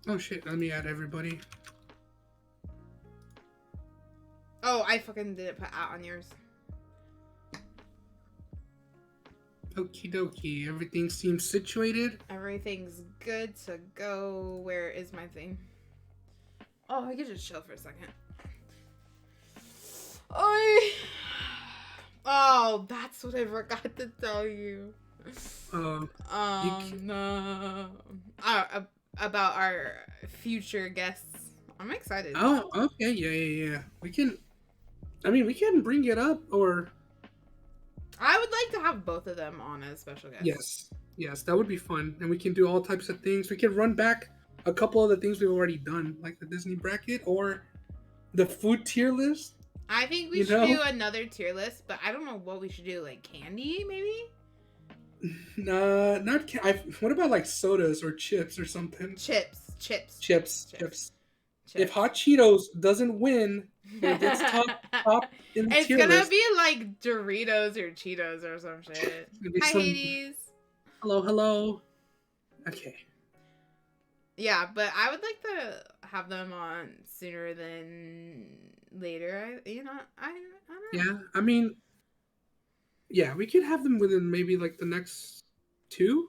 Oh shit, let me add everybody. Oh, I fucking didn't put out on yours. Okie dokie, everything seems situated. Everything's good to go. Where is my thing? Oh, I could just chill for a second. Oh, that's what I forgot to tell you. You No. About our future guests. I'm excited. Oh, okay, yeah. We can bring it up, or I would like to have both of them on as special guests. yes, that would be fun, and we can do all types of things. We can run back a couple of the things we've already done, like the Disney bracket or the food tier list. I think we should do another tier list, but I don't know what we should do. Like candy, maybe? Nah, not. What about like sodas or chips or something? Chips. If Hot Cheetos doesn't win, or if it's top in the it's tier gonna list, be like Doritos or Cheetos or some shit. Hi, Hades. Hello. Okay. Yeah, but I would like to have them on sooner than later. I don't know. Yeah, I mean, yeah, we could have them within maybe like the next 2.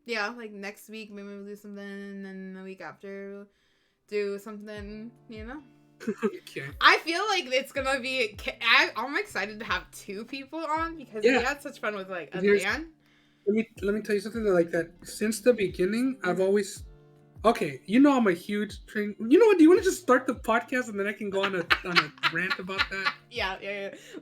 Yeah, like next week maybe we'll do something, and then the week after we'll do something. Okay. I feel like it's gonna be. I'm excited to have 2 people on because we had such fun with like a band. Let me tell you something like that. Since the beginning, I've always. Okay, I'm a huge train. You know what? Do you want to just start the podcast and then I can go on a rant about that? Yeah.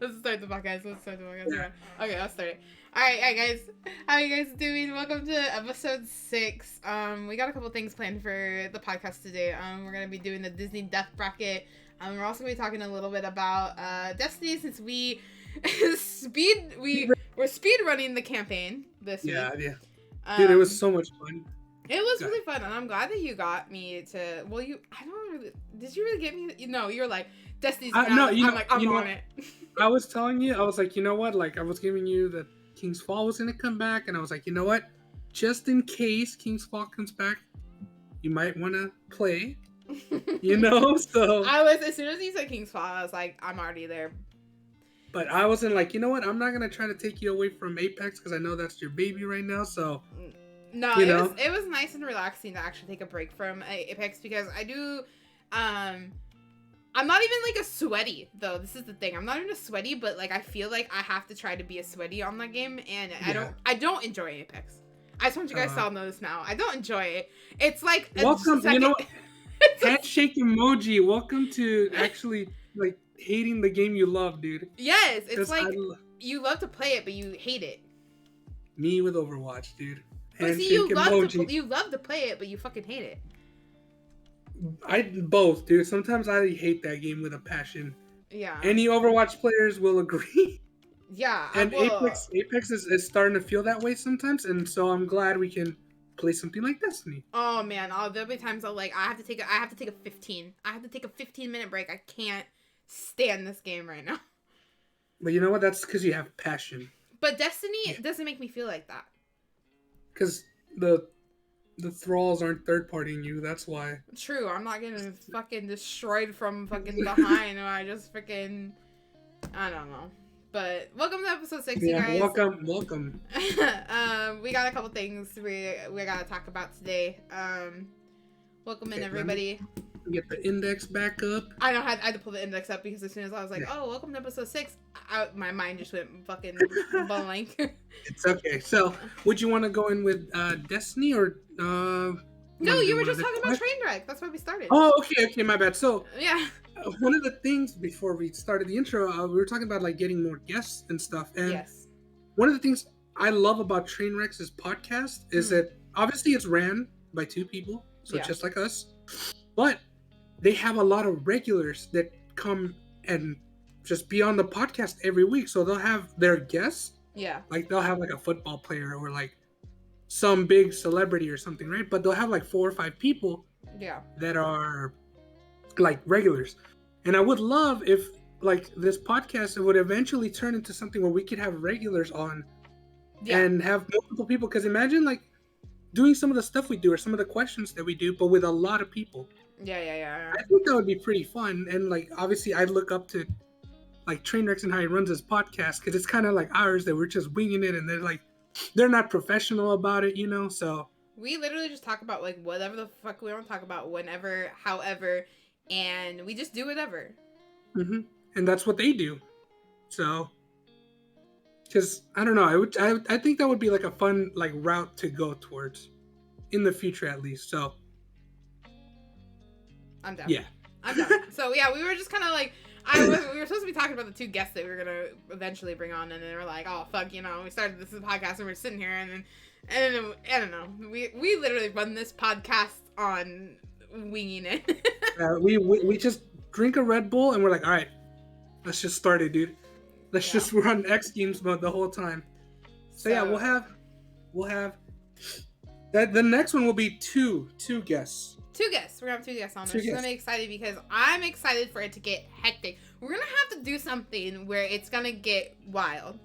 Let's start the podcast. Yeah. Okay, I'll start it. All right, guys. How are you guys doing? Welcome to episode 6. We got a couple things planned for the podcast today. We're gonna be doing the Disney Death Bracket. We're also gonna be talking a little bit about Destiny since we we're speed running the campaign this week. Yeah. Dude, it was so much fun. It was really fun, and I'm glad that you got me to. Well, did you really get me? No, you're like Destiny's. No, I'm on it. I was telling you, I was like, you know what? Like, I was giving you that King's Fall was gonna come back, and I was like, you know what? Just in case King's Fall comes back, you might want to play. So I was, as soon as you said King's Fall, I was like, I'm already there. But I wasn't like, you know what? I'm not gonna try to take you away from Apex because I know that's your baby right now. So. No, it was nice and relaxing to actually take a break from Apex because I do. I'm not even like a sweaty though. This is the thing. I'm not even a sweaty, but like I feel like I have to try to be a sweaty on that game, and I don't enjoy Apex. I just want you guys to all know this now. I don't enjoy it. It's like welcome. Handshake emoji. Welcome to actually like hating the game you love, dude. Yes, it's like you love to play it, but you hate it. Me with Overwatch, dude. But see, you love to play it, but you fucking hate it. I both, dude. Sometimes I hate that game with a passion. Yeah. Any Overwatch players will agree. Yeah. And Apex is starting to feel that way sometimes, and so I'm glad we can play something like Destiny. Oh man, there'll be times I'll like I have to take a 15-minute break. I can't stand this game right now. But you know what? That's because you have passion. But Destiny doesn't make me feel like that. Because the thralls aren't third-partying you, that's why. True, I'm not getting fucking destroyed from fucking behind, or I just freaking... I don't know. But welcome to episode 6, you guys. Welcome. We got a couple things we gotta talk about today. Welcome in, everybody. Get the index back up. I had to pull the index up because as soon as I was like, oh, welcome to episode 6, my mind just went fucking blank. It's okay. So, would you want to go in with Destiny or... No, you were just talking about Trainwreck. That's why we started. Oh, okay, my bad. So, yeah. One of the things before we started the intro, we were talking about like getting more guests and stuff. And yes. One of the things I love about Trainwreck's podcast is that obviously it's ran by 2 people, so just like us. But they have a lot of regulars that come and just be on the podcast every week. So they'll have their guests. Yeah. Like they'll have like a football player or like some big celebrity or something, right? But they'll have like 4 or 5 people that are like regulars. And I would love if like this podcast would eventually turn into something where we could have regulars on and have multiple people. Because imagine like doing some of the stuff we do or some of the questions that we do, but with a lot of people. Yeah. I think that would be pretty fun. And like, obviously, I look up to like Trainwrecks and how he runs his podcast because it's kind of like ours that we're just winging it, and they're not professional about it, you know. So we literally just talk about like whatever the fuck we want to talk about, whenever, however, and we just do whatever. And that's what they do. So, because I don't know, I think that would be like a fun like route to go towards in the future at least. So, I'm down. Yeah, I'm down. So yeah, we were just kind of like. We were supposed to be talking about the 2 guests that we were gonna eventually bring on, and then we're like, oh fuck, you know, we started this podcast and we're sitting here, and then I don't know, we literally run this podcast on winging it. we just drink a Red Bull and we're like, all right, let's just start it, dude. Let's just run X Games mode the whole time. So yeah, we'll have that. The next one will be two guests. 2 guests. We're gonna have 2 guests on there. She's gonna be excited because I'm excited for it to get hectic. We're gonna have to do something where it's gonna get wild.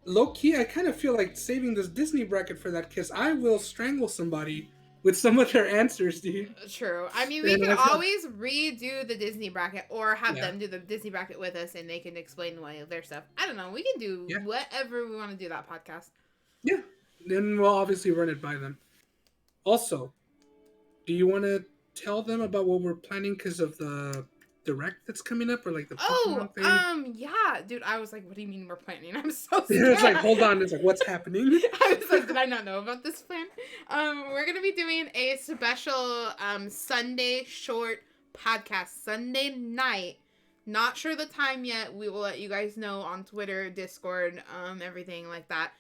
Low key, I kind of feel like saving this Disney bracket for that because I will strangle somebody with some of their answers, dude. True. I mean, we can always redo the Disney bracket or have them do the Disney bracket with us, and they can explain their stuff. I don't know. We can do whatever we want to do that podcast. Yeah. Then we'll obviously run it by them. Also, do you want to tell them about what we're planning because of the direct that's coming up, or like the Pokemon thing? Yeah, dude. I was like, what do you mean we're planning? I'm so scared. It's like, hold on. It's like, what's happening? I was like, did I not know about this plan? We're gonna be doing a special Sunday short podcast Sunday night. Not sure the time yet. We will let you guys know on Twitter, Discord, everything like that.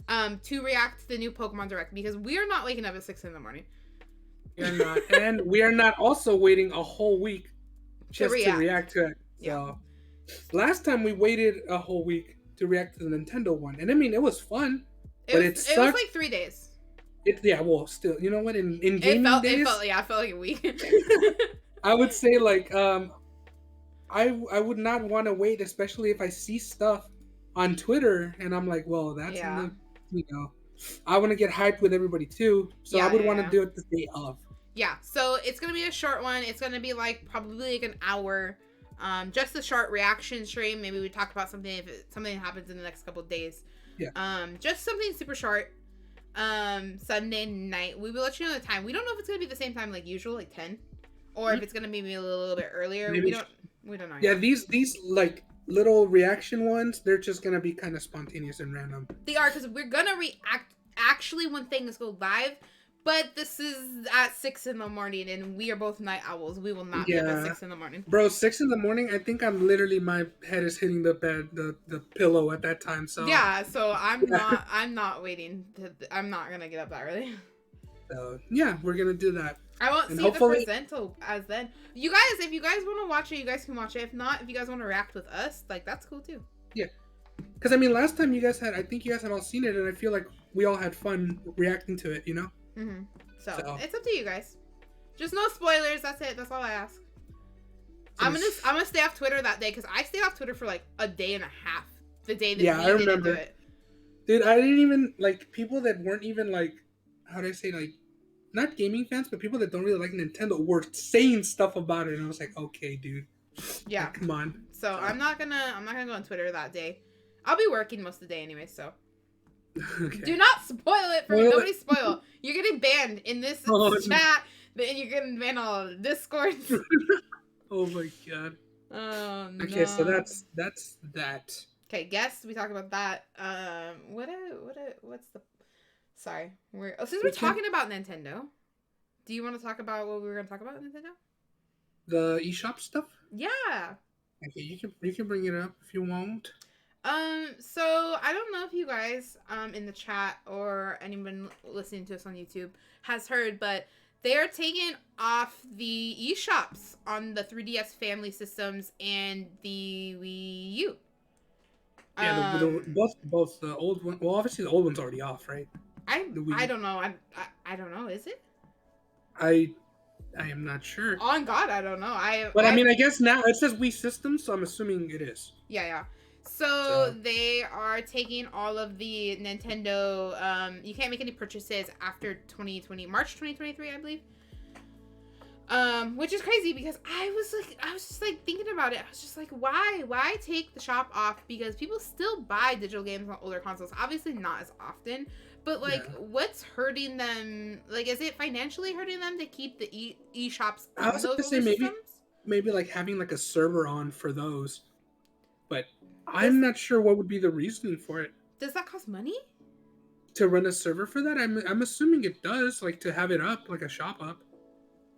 To react to the new Pokemon Direct because we are not waking up at 6 in the morning. We're not, and we are not also waiting a whole week just to react to it. Yeah. So, last time we waited a whole week to react to the Nintendo one, and I mean it was fun, but it sucked. It was like 3 days. Well, still, you know what? In gaming days, it felt like a week. I would say like I would not want to wait, especially if I see stuff on Twitter and I'm like, well, that's in the, you know, I want to get hyped with everybody too, so I would want to do it the day of. Yeah, so it's gonna be a short one. It's gonna be like probably like an hour, just a short reaction stream. Maybe we talk about something if something happens in the next couple of days. Yeah. Just something super short. Sunday night. We will let you know the time. We don't know if it's gonna be the same time like usual, like 10, or if it's gonna be a little bit earlier. We don't know. Yeah, these like little reaction ones, they're just gonna be kind of spontaneous and random. They are, because we're gonna react actually when things go live. But this is at 6 in the morning, and we are both night owls. We will not be up at 6 in the morning. Bro, 6 in the morning, I think I'm literally, my head is hitting the bed, the pillow at that time. So yeah, so I'm not waiting. I'm not going to get up that early. So, yeah, we're going to do that. I won't see the presento as then. You guys, if you guys want to watch it, you guys can watch it. If not, if you guys want to react with us, like, that's cool too. Yeah. Because, I mean, last time I think you guys had all seen it, and I feel like we all had fun reacting to it, you know? Mm-hmm. So it's up to you guys. Just no spoilers. That's it. That's all I ask. I'm gonna stay off Twitter that day because I stayed off Twitter for like a day and a half. The day that I remember. Didn't do it. Dude, I didn't even like people that weren't even like, how do I say, like, not gaming fans, but people that don't really like Nintendo were saying stuff about it, and I was like, okay, dude. Yeah. Like, come on. So I'm not gonna go on Twitter that day. I'll be working most of the day anyway, so. Okay. Do not spoil it for me. Nobody spoil. You're getting banned in this chat, and you're getting banned on Discord. Oh my god. Oh no. Okay, so that's that. Okay, guess we talked about that. What's the? Sorry, since we're talking about Nintendo, do you want to talk about what we were going to talk about with Nintendo? The eShop stuff. Yeah. Okay, you can bring it up if you want. So I don't know if you guys in the chat or anyone listening to us on YouTube has heard, but they are taking off the eShops on the 3DS family systems and the Wii U. Yeah, both the old one. Well, obviously the old one's already off, right? I don't know. I don't know. Is it? I am not sure. On God, I don't know. I mean, I guess now it says Wii Systems, so I'm assuming it is. Yeah. So they are taking all of the Nintendo. You can't make any purchases after 2020, March 2023, I believe. Which is crazy because I was just like thinking about it. I was just like, why take the shop off? Because people still buy digital games on older consoles. Obviously not as often, but like, what's hurting them? Like, is it financially hurting them to keep the eShops on those older systems? Maybe like having like a server on for those, but I'm not sure what would be the reasoning for it. Does that cost money? To run a server for that? I'm assuming it does, like to have it up, like a shop up.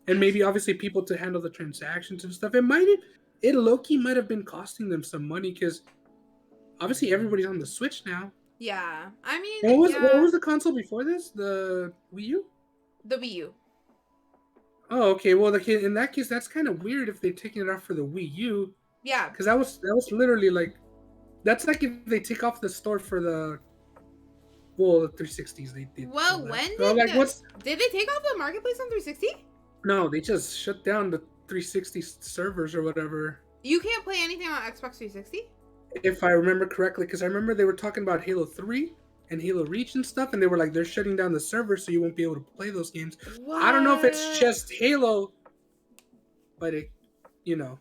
And maybe obviously people to handle the transactions and stuff. It low-key might have been costing them some money because obviously everybody's on the Switch now. Yeah. I mean, what was the console before this? The Wii U? The Wii U. Oh, okay. Well, in that case, that's kind of weird if they're taking it off for the Wii U. Yeah. Because that was literally like, that's like if they take off the store for the 360s. They did. Well, when did they take off the marketplace on 360? No, they just shut down the 360 servers or whatever. You can't play anything on Xbox 360? If I remember correctly, because I remember they were talking about Halo 3 and Halo Reach and stuff, and they were like, they're shutting down the server so you won't be able to play those games. What? I don't know if it's just Halo, but I didn't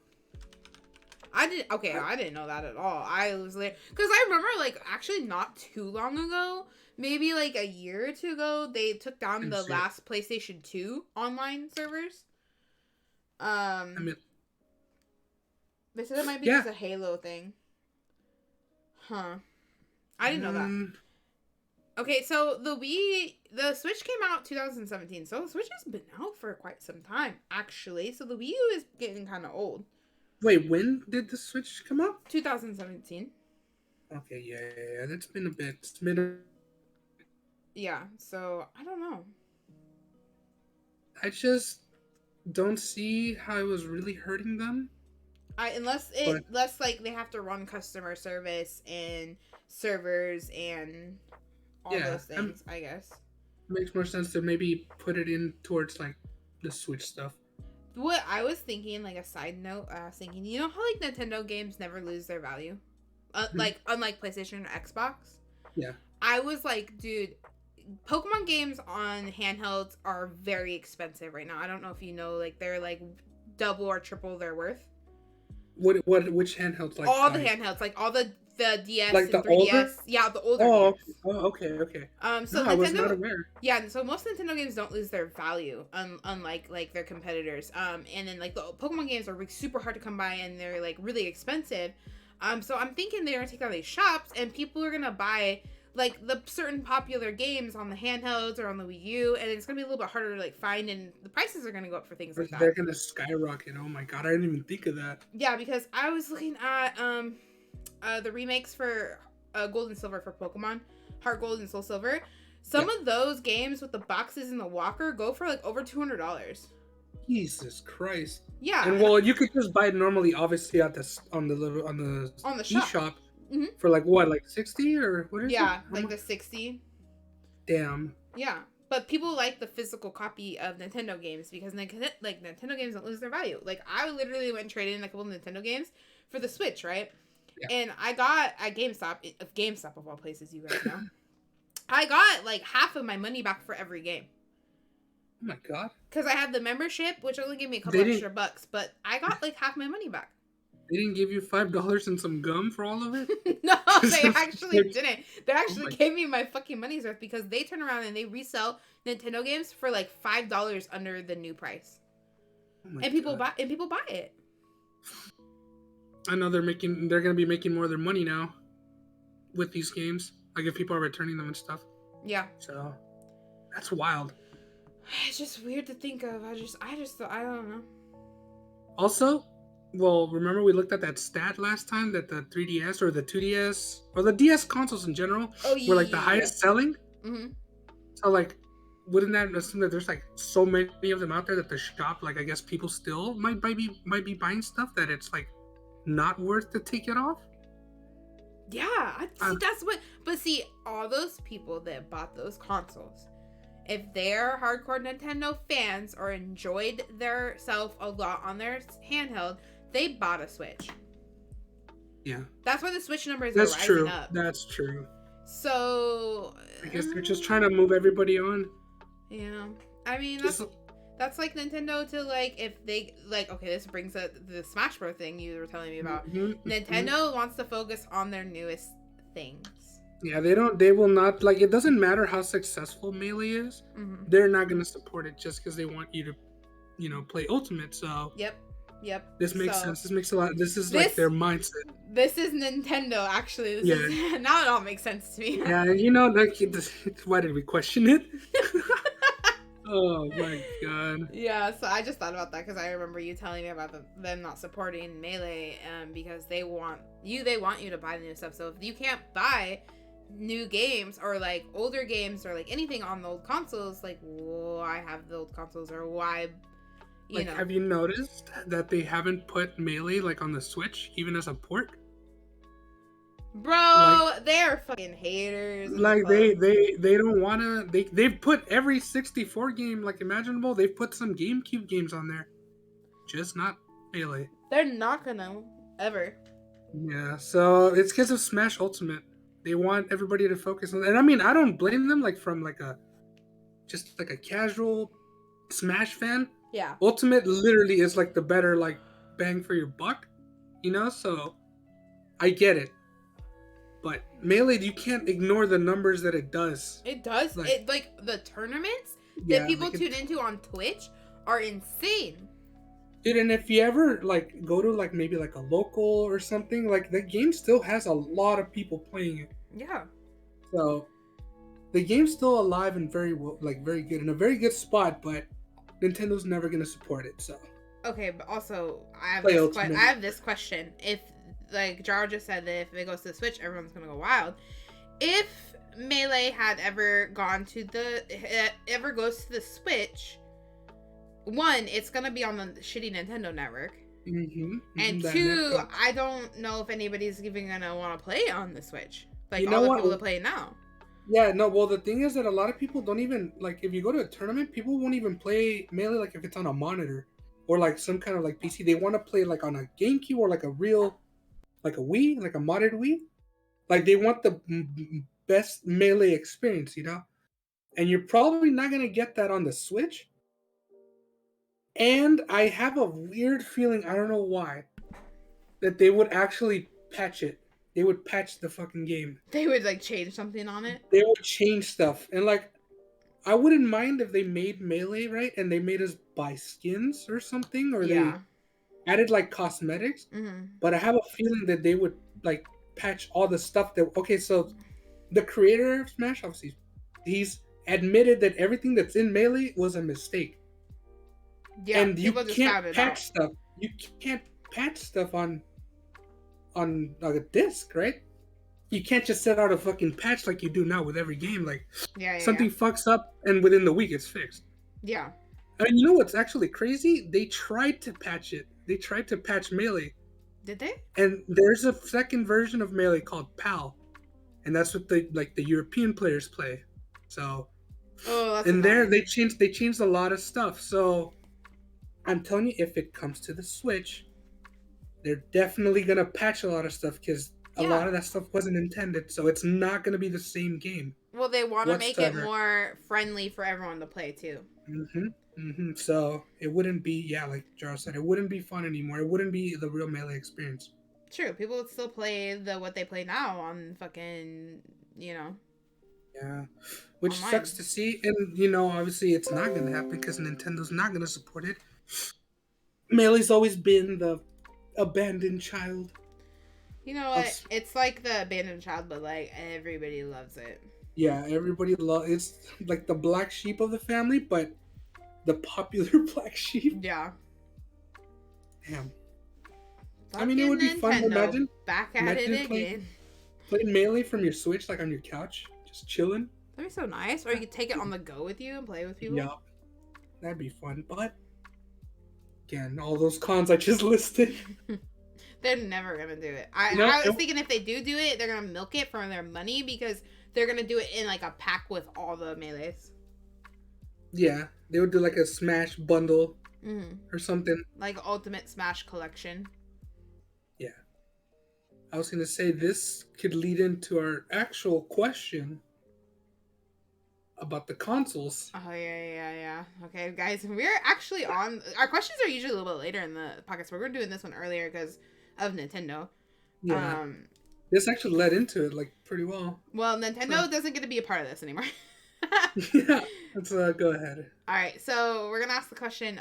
know that at all. I was like, because I remember like actually not too long ago, maybe like a year or two ago, they took down the last PlayStation 2 online servers. They said it might be just a Halo thing. Huh. I didn't know that. Okay, so the Switch came out 2017, so the Switch has been out for quite some time, actually. So the Wii U is getting kind of old. Wait, when did the Switch come out? 2017. Okay, yeah, that's been a bit. Yeah, so I don't know. I just don't see how it was really hurting them. Unless like they have to run customer service and servers and all those things, I guess. Makes more sense to maybe put it in towards like the Switch stuff. What I was thinking, like a side note, I was thinking, you know how like Nintendo games never lose their value? Like unlike PlayStation or Xbox? Yeah. I was like, dude, Pokemon games on handhelds are very expensive right now. I don't know if you know, like they're like double or triple their worth. Which handhelds? Like all the handhelds, like all the DS like and 3DS. Older? Yeah, the older games. Okay. So no, I was not aware. Yeah, so most Nintendo games don't lose their value, unlike like their competitors. And then like the Pokemon games are super hard to come by and they're like really expensive. So I'm thinking they're gonna take down these shops and people are gonna buy like the certain popular games on the handhelds or on the Wii U, and it's gonna be a little bit harder to like find, and the prices are gonna go up for things like that. They're gonna skyrocket. Oh my god, I didn't even think of that. Yeah, because I was looking at the remakes for Gold and Silver for Pokemon, Heart Gold and Soul Silver. Some of those games with the boxes and the walker go for like over $200. Jesus Christ. Yeah. And well, you could just buy it normally, obviously, on the eShop. Mm-hmm. For like what, like 60 or what is it? Yeah, like the 60. Damn. Yeah, but people like the physical copy of Nintendo games because Nintendo games don't lose their value. Like I literally went and traded in a couple of Nintendo games for the Switch, right? Yeah. And I got at GameStop of all places, you guys know. I got like half of my money back for every game. Oh my god. Because I had the membership, which only gave me a couple extra bucks, but I got like half my money back. They didn't give you $5 and some gum for all of it? No, they actually didn't. They actually gave me my fucking money's worth because they turn around and they resell Nintendo games for like $5 under the new price. And people buy it. I know they're gonna be making more of their money now with these games. Like if people are returning them and stuff. Yeah. So that's wild. It's just weird to think of. I don't know. Also, well, remember we looked at that stat last time that the 3DS or the 2DS or the DS consoles in general were like the highest selling? Mm-hmm. So like, wouldn't that assume that there's like so many of them out there that the shop, like I guess people still might be buying stuff that it's like not worth to take it off? Yeah, that's what. But see, all those people that bought those consoles, if they're hardcore Nintendo fans or enjoyed their self a lot on their handheld, they bought a Switch. Yeah. That's why the Switch numbers are That's rising true. up. That's true. So I guess they're just trying to move everybody on. Yeah. I mean, Just, that's like Nintendo to like if they like okay, this brings up the Smash Bros thing you were telling me about. Nintendo wants to focus on their newest things. Yeah, they will not, like, it doesn't matter how successful Melee is. They're not going to support it just because they want you to, play Ultimate. So Yep. This makes sense. This makes a lot. This is like their mindset. This is Nintendo, actually. Now it all makes sense to me. Yeah, why did we question it? Oh my god. Yeah, so I just thought about that because I remember you telling me about them not supporting Melee, because they want you to buy the new stuff. So if you can't buy new games or like older games or like anything on the old consoles, like why have the old consoles or why? Have you noticed that they haven't put Melee like on the Switch even as a port? Bro, they're fucking haters. Like they don't wanna. They've put every 64 game like imaginable. They've put some GameCube games on there, just not Melee. They're not gonna ever. Yeah, so it's because of Smash Ultimate. They want everybody to focus on, and I mean I don't blame them. Like from just like a casual Smash fan. Yeah. Ultimate literally is like the better like bang for your buck, so I get it. But Melee, you can't ignore the numbers that it does. It does. Like the tournaments that people tune into on Twitch are insane. Dude, and if you ever like go to like maybe like a local or something, like the game still has a lot of people playing it. Yeah. So the game's still alive and very good in a very good spot, but Nintendo's never gonna support it. So okay, but also I have this question. If like Jaro just said that if it goes to the Switch, everyone's gonna go wild. If Melee had ever goes to the Switch, one, it's gonna be on the shitty Nintendo network, and two, I don't know if anybody's even gonna want to play it on the Switch. Like all the people that play it now. Yeah, no, well, the thing is that a lot of people don't even, like, if you go to a tournament, people won't even play Melee, like, if it's on a monitor or, like, some kind of, like, PC. They want to play, like, on a GameCube or, like, a real, like, a Wii, like, a modded Wii. Like, they want the best Melee experience, And you're probably not going to get that on the Switch. And I have a weird feeling, I don't know why, that they would actually patch it. They would patch the fucking game. They would like change something on it. They would change stuff, and like, I wouldn't mind if they made Melee right, and they made us buy skins or something, or they added like cosmetics. But I have a feeling that they would like patch all the stuff that. Okay, so the creator of Smash, obviously, he's admitted that everything that's in Melee was a mistake. Yeah, and you can't patch stuff. You can't patch stuff on like a disc, right? You can't just set out a fucking patch like you do now with every game. Like, something fucks up and within the week it's fixed. Yeah. I mean, you know what's actually crazy? They tried to patch it. They tried to patch Melee. Did they? And there's a second version of Melee called PAL, and that's what the European players play. So, and there they changed a lot of stuff. So, I'm telling you, if it comes to the Switch, they're definitely gonna patch a lot of stuff because a lot of that stuff wasn't intended, so it's not gonna be the same game. Well, they want to make it more friendly for everyone to play too. So it wouldn't be, like Jaro said, it wouldn't be fun anymore. It wouldn't be the real Melee experience. True, people would still play what they play now on fucking, Yeah, which online. Sucks to see, and obviously it's not gonna happen because Nintendo's not gonna support it. Melee's always been the abandoned child. You know what? It's like the abandoned child, but like everybody loves it. Yeah, everybody loves. It's like the black sheep of the family, but the popular black sheep. Yeah. Damn. I mean, it would be fun. Imagine back at it again. Playing Melee from your Switch, like on your couch, just chilling. That'd be so nice. Or you could take it on the go with you and play with people. Yeah, that'd be fun. But again, all those cons I just listed. They're never gonna do it. I was thinking if they do it, they're gonna milk it for their money because they're gonna do it in like a pack with all the Melees. Yeah, they would do like a Smash bundle or something. Like Ultimate Smash Collection. Yeah. I was going to say this could lead into our actual question about the consoles. Oh yeah. Okay, guys, we're actually on. Our questions are usually a little bit later in the podcast, but we're doing this one earlier because of Nintendo. Yeah. This actually led into it like pretty well. Well, Nintendo doesn't get to be a part of this anymore. Yeah, let's go ahead. All right, so we're gonna ask the question: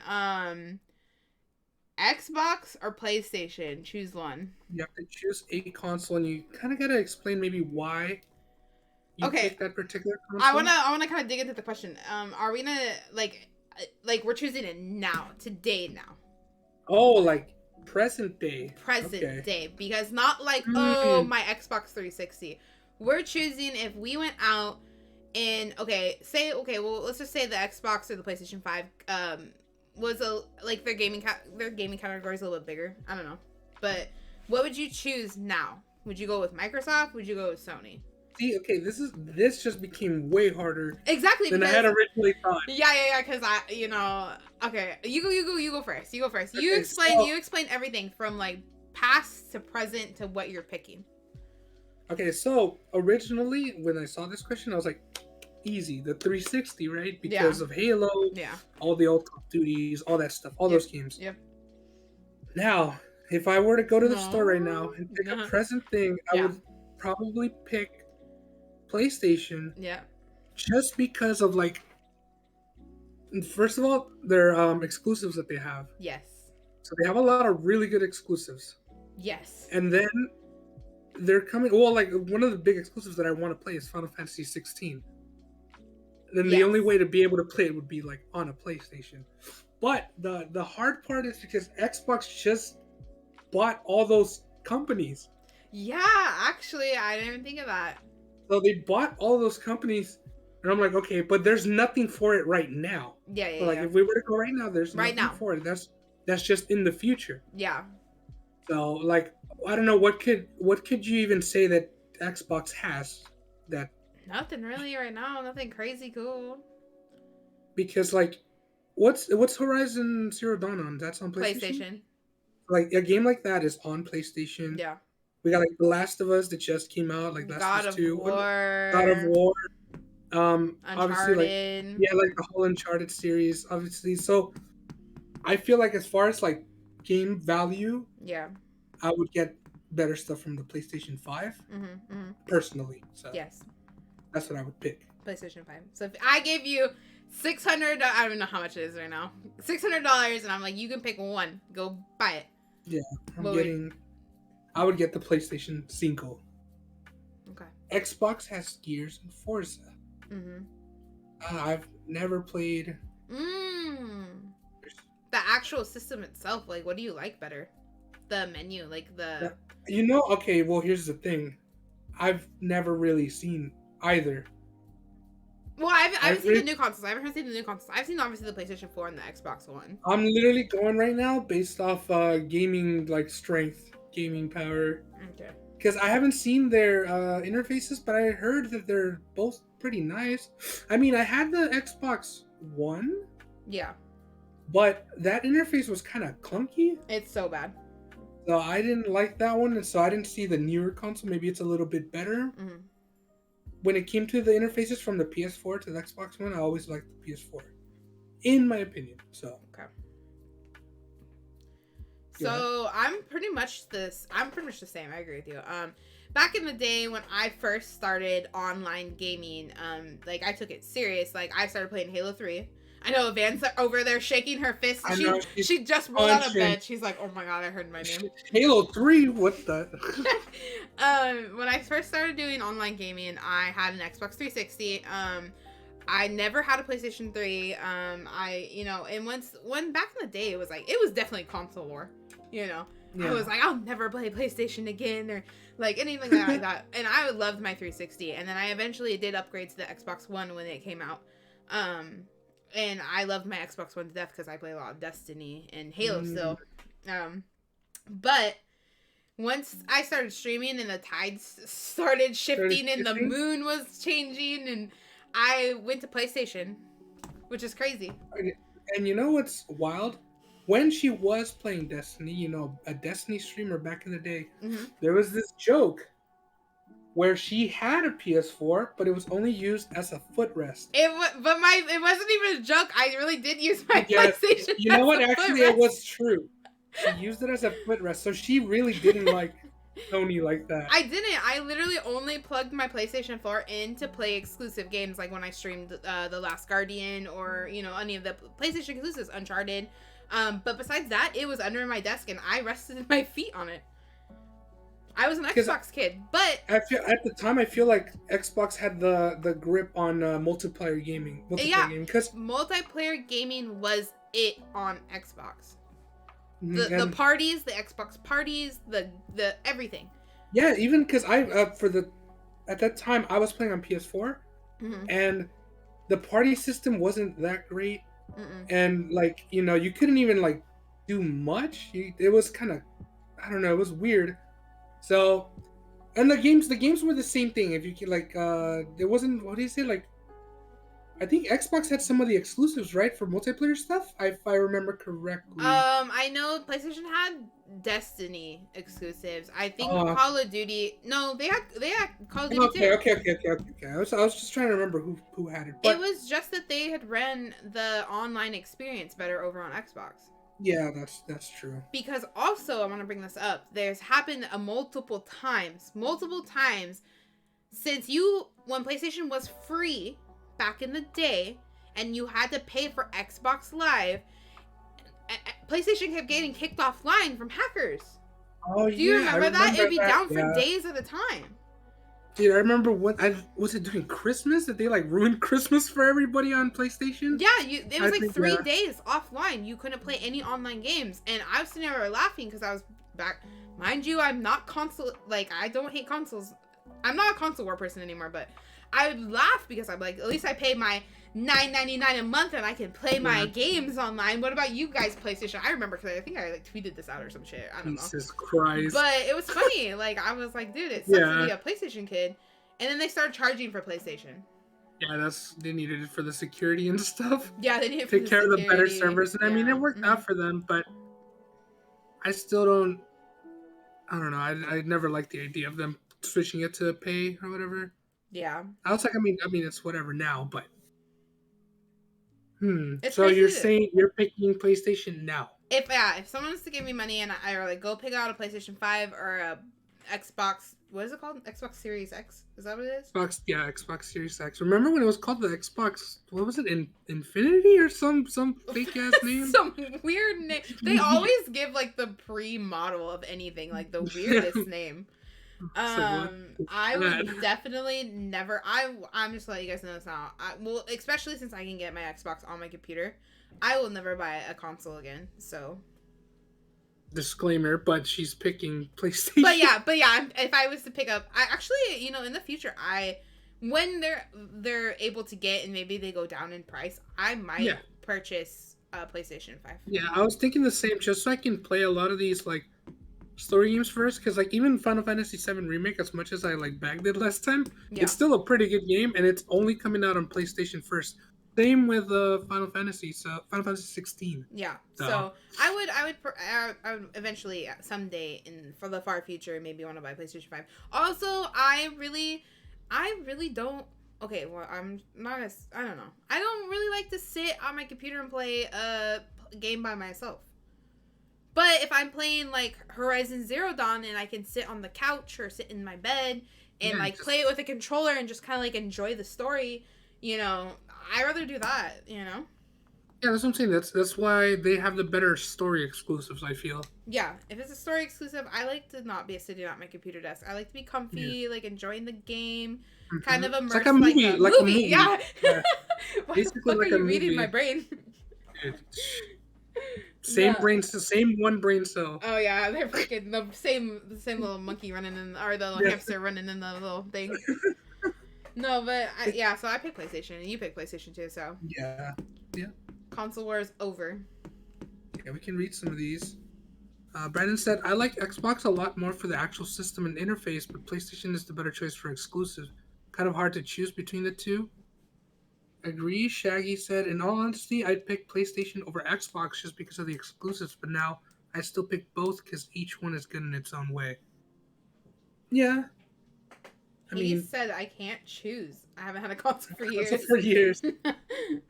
Xbox or PlayStation? Choose one. You have to choose a console, and you kind of gotta explain maybe why you pick that particular console. I wanna kind of dig into the question. Are we gonna like we're choosing it now, today, now? Oh, like present day. Present day, because not like oh my Xbox 360. We're choosing if we went out and well, let's just say the Xbox or the PlayStation 5 was their gaming category is a little bit bigger. I don't know, but what would you choose now? Would you go with Microsoft? Would you go with Sony? See, okay, this just became way harder exactly than I had originally thought. Yeah, because okay, you go first. You explain everything from like past to present to what you're picking. Okay, so originally when I saw this question, I was like, easy, the 360, right? Because of Halo, all the old Call of Duties, all that stuff, all those games. Yep. Now, if I were to go to the store right now and pick a present thing, I would probably pick PlayStation. Yeah. Just because of like, first of all, their exclusives that they have. Yes. So they have a lot of really good exclusives. Yes. And then they're coming. Well, like one of the big exclusives that I want to play is Final Fantasy 16. Then the only way to be able to play it would be like on a PlayStation. But the hard part is because Xbox just bought all those companies. Yeah, actually, I didn't even think of that. So they bought all those companies, and I'm like, okay, but there's nothing for it right now. Yeah. So like, if we were to go right now, there's nothing for it. That's just in the future. Yeah. So like, I don't know what could you even say that Xbox has that. Nothing really right now. Nothing crazy cool. Because like, what's Horizon Zero Dawn on? That's on PlayStation. Like a game like that is on PlayStation. Yeah. We got like The Last of Us that just came out, like Last of Us 2. God of War. Uncharted. Obviously, like the whole Uncharted series, obviously. So I feel like as far as like game value, I would get better stuff from the PlayStation 5. Personally. So yes. That's what I would pick. PlayStation 5. So if I gave you $600, I don't know how much it is right now. $600, and I'm like, you can pick one. Go buy it. Yeah, I would get the PlayStation 5. Okay. Xbox has Gears and Forza. I've never played. The actual system itself, like, what do you like better? The menu, like the. Okay. Well, here's the thing. I've never really seen either. Well, I haven't seen the new consoles. I haven't seen the new consoles. I've seen obviously the PlayStation 4 and the Xbox One. I'm literally going right now based off gaming like strength, gaming power. Okay. Because I haven't seen their interfaces, but I heard that they're both pretty nice. I mean, I had the Xbox One. Yeah. But that interface was kind of clunky. It's so bad. So I didn't like that one, and so I didn't see the newer console. Maybe it's a little bit better. When it came to the interfaces from the PS4 to the Xbox One, I always liked the PS4, in my opinion. So okay. So I'm pretty much the same. I agree with you. Back in the day when I first started online gaming, like I took it serious. Like I started playing Halo 3. I know Van's over there shaking her fist. She just rolled out of bed. She's like, "Oh my god, I heard my name." Halo 3? What the? When I first started doing online gaming, I had an Xbox 360. I never had a PlayStation 3. And when back in the day, it was definitely console war. I was like, I'll never play PlayStation again or like anything like that. And I loved my 360. And then I eventually did upgrade to the Xbox One when it came out. And I loved my Xbox One to death because I play a lot of Destiny and Halo still. But once I started streaming and the tides started shifting and the moon was changing, and I went to PlayStation, which is crazy. And you know what's wild? when she was playing Destiny, a Destiny streamer back in the day, Mm-hmm. there was this joke where she had a PS4, but it was only used as a footrest. It wasn't even a joke. I really did use my Yes, PlayStation. you know what? As a Actually, footrest. it was true. She used it as a footrest, so she really didn't like Sony like that. I didn't. I literally only plugged my PlayStation 4 in to play exclusive games, like when I streamed The Last Guardian or any of the PlayStation exclusives, Uncharted. But besides that, it was under my desk and I rested my feet on it. I was an Xbox kid, but at the time I feel like Xbox had the grip on multiplayer gaming. Because multiplayer gaming was it on Xbox. The parties, the Xbox parties, the everything. Yeah, even because at that time I was playing on PS4, and the party system wasn't that great, and you couldn't even do much. It was kind of, I don't know, it was weird. So, and the games were the same thing. If you could there wasn't, what do you say, I think Xbox had some of the exclusives, right, for multiplayer stuff, if I remember correctly. I know PlayStation had Destiny exclusives. I think Call of Duty. No, they had Call of Duty too. Okay. I was just trying to remember who had it. But it was just that they had ran the online experience better over on Xbox. Yeah, that's true. Because also, I want to bring this up. There's happened multiple times since when PlayStation was free back in the day, and you had to pay for Xbox Live, PlayStation kept getting kicked offline from hackers. Oh, do you remember that? It'd be down for days at a time. Dude, I remember was it during Christmas that they ruined Christmas for everybody on PlayStation? Yeah, it was 3 days offline. You couldn't play any online games, and I was sitting there laughing because I was back. Mind you, I'm not console. I don't hate consoles. I'm not a console war person anymore, but I would laugh because I'm like, at least I pay my $9.99 a month and I can play my games online. What about you guys, PlayStation? I remember because I think I tweeted this out or some shit. I don't know. Jesus Christ. But it was funny. I was like, dude, it sucks to be a PlayStation kid. And then they started charging for PlayStation. Yeah, they needed it for the security and stuff. Yeah, they needed it for take care of the better servers. And I mean, it worked out for them, but I still don't. I don't know. I never liked the idea of them switching it to pay or whatever. Yeah. I was like, I mean, it's whatever now, but. So you're saying you're picking PlayStation now? If someone wants to give me money and I go pick out a PlayStation 5 or a Xbox, what is it called? Xbox Series X? Is that what it is? Xbox Series X. Remember when it was called the Xbox? What was it? Infinity or some fake ass name? Some weird name. They always give the pre-model of anything, the weirdest name. I would definitely never. I'm just letting you guys know this now. Especially since I can get my Xbox on my computer, I will never buy a console again. So, disclaimer, but she's picking PlayStation. But yeah. If I was to pick up, I actually, in the future, when they're able to get and maybe they go down in price, I might purchase a PlayStation 5. Yeah, I was thinking the same, just so I can play a lot of these story games first, because even Final Fantasy VII Remake, as much as I bagged it last time, it's still a pretty good game, and it's only coming out on PlayStation first. Same with Final Fantasy 16. Yeah. So I would eventually someday for the far future maybe want to buy PlayStation 5. Also, I really don't. Okay, well, I'm not as, I don't know. I don't really like to sit on my computer and play a game by myself. But if I'm playing Horizon Zero Dawn and I can sit on the couch or sit in my bed and play it with a controller and just kind of enjoy the story, I'd rather do that, Yeah, that's what I'm saying. That's why they have the better story exclusives, I feel. Yeah, if it's a story exclusive, I like to not be sitting at my computer desk. I like to be comfy, enjoying the game, kind of immersed, like a movie. Yeah. Basically, what are you reading my brain? Same one brain cell. Oh yeah, they're freaking the same little monkey running or the little hamster running in the little thing. No, but so I pick PlayStation and you pick PlayStation too. So yeah. Console war is over. Yeah, we can read some of these. Brandon said, "I like Xbox a lot more for the actual system and interface, but PlayStation is the better choice for exclusive. Kind of hard to choose between the two." Agree, Shaggy said. In all honesty, I'd pick PlayStation over Xbox just because of the exclusives, but now I still pick both because each one is good in its own way. Yeah. I He mean, said I can't choose. I haven't had a console for years. console for years.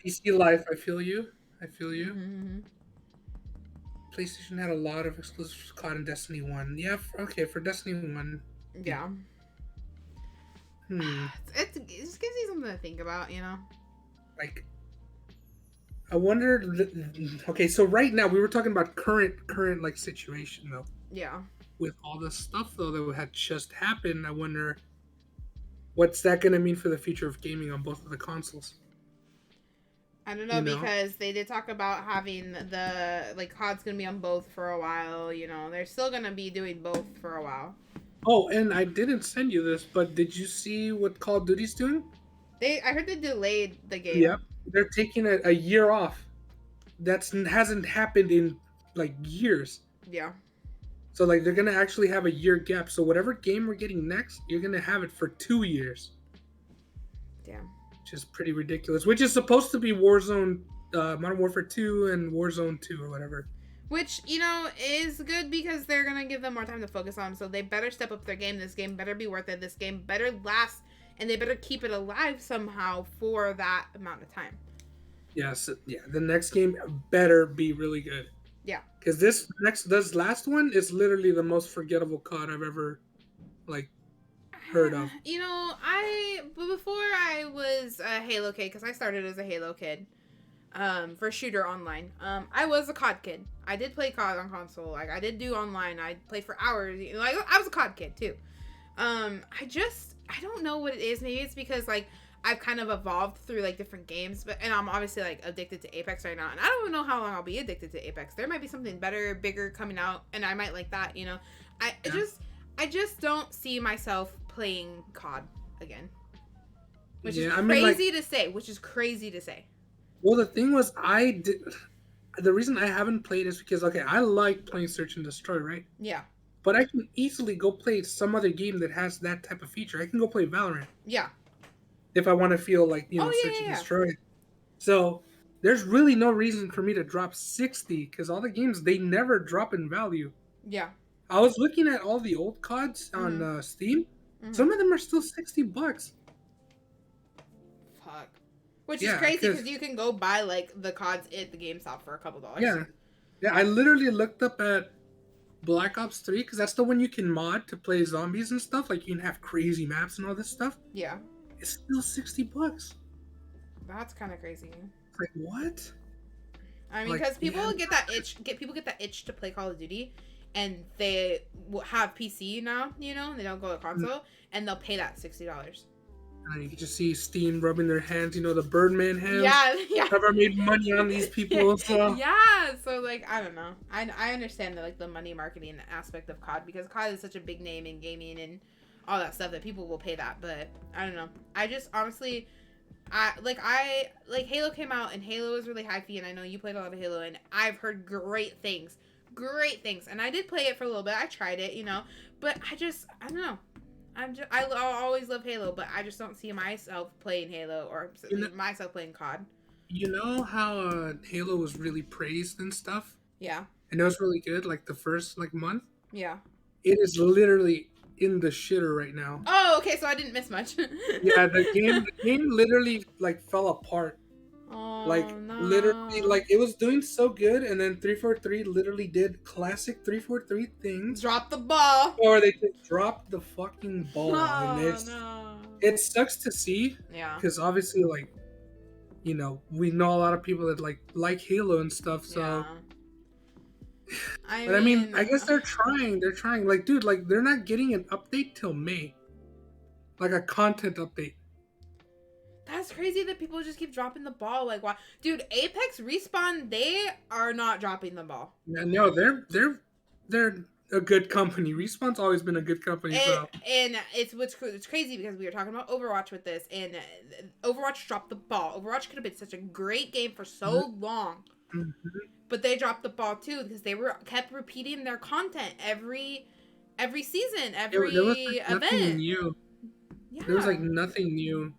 PC life, I feel you. I feel you. Mm-hmm. PlayStation had a lot of exclusives caught in Destiny 1. Yeah, okay, for Destiny 1. Yeah. Hmm. It just gives you something to think about, you know? Like, I wonder. Okay, so right now we were talking about current like situation though. Yeah. With all the stuff though that had just happened, I wonder what's that going to mean for the future of gaming on both of the consoles. I don't know, because they did talk about having the like COD's gonna be on both for a while. You know, they're still gonna be doing both for a while. Oh, and I didn't send you this, but did you see what Call of Duty's doing? I heard they delayed the game. Yep, they're taking a year off. That's hasn't happened in like years. Yeah. So like they're gonna actually have a year gap. So whatever game we're getting next, you're gonna have it for 2 years. Damn. Which is pretty ridiculous. Which is supposed to be Warzone, Modern Warfare 2 and Warzone 2 or whatever. Which, you know, is good because they're going to give them more time to focus on. So they better step up their game. This game better be worth it. This game better last. And they better keep it alive somehow for that amount of time. Yes. Yeah. The next game better be really good. Yeah. Because this last one is literally the most forgettable COD I've ever, like, heard of. You know, before I was a Halo kid, because I started as a Halo kid, for shooter online. I was a COD kid. I did play COD on console. Like, I did do online. I played for hours. Like, I was a COD kid too. I don't know what it is. Maybe it's because like I've kind of evolved through like different games, and I'm obviously like addicted to Apex right now, and I don't even know how long I'll be addicted to Apex. There might be something better, bigger coming out, and I might like that. You know, I just don't see myself playing COD again, which is crazy to say. Which is crazy to say. Well, the thing was, the reason I haven't played is because okay, I like playing Search and Destroy, right? Yeah. But I can easily go play some other game that has that type of feature. I can go play Valorant. Yeah. If I want to feel like, Search and Destroy. So there's really no reason for me to drop 60 because all the games, they never drop in value. Yeah. I was looking at all the old CODs on Steam. Mm-hmm. Some of them are still $60. Fuck. Which is crazy because you can go buy like the CODs at the GameStop for a couple dollars. Yeah. Yeah, I literally looked up at Black Ops 3 because that's the one you can mod to play zombies and stuff. Like you can have crazy maps and all this stuff. Yeah. It's still $60. That's kind of crazy. It's like what? I mean, because people get that itch to play Call of Duty, and they have PC now. You know, they don't go to console, and they'll pay that $60. And you can just see Steam rubbing their hands. The Birdman hands. Yeah. Never made money on these people. So yeah. So like, I don't know. I understand the money marketing aspect of COD because COD is such a big name in gaming and all that stuff that people will pay that. But I don't know. I just honestly. Halo came out and Halo was really hypey, and I know you played a lot of Halo, and I've heard great things, and I did play it for a little bit. I tried it, but I don't know. I'll always love Halo, but I just don't see myself playing Halo or myself playing COD. You know how Halo was really praised and stuff? Yeah. And it was really good, like the first month. Yeah. It is literally in the shitter right now. Oh, okay, so I didn't miss much. Yeah, the game literally fell apart. Oh, no. Literally, it was doing so good, and then 343 literally did classic 343 things. Drop the ball. Or they just dropped the fucking ball. Oh, and no. It sucks to see. Yeah. Because obviously, we know a lot of people that like Halo and stuff, so... Yeah. I mean, I guess they're trying. They're trying. Dude, they're not getting an update till May. Like a content update. That's crazy that people just keep dropping the ball. Like, why? Dude, Apex Respawn, they are not dropping the ball. No, they're a good company. Respawn's always been a good company. And it's crazy because we were talking about Overwatch with this, and Overwatch dropped the ball. Overwatch could have been such a great game for so long. Mm-hmm. But they dropped the ball too because they kept repeating their content every season, every event. Nothing new. Yeah. There was nothing new.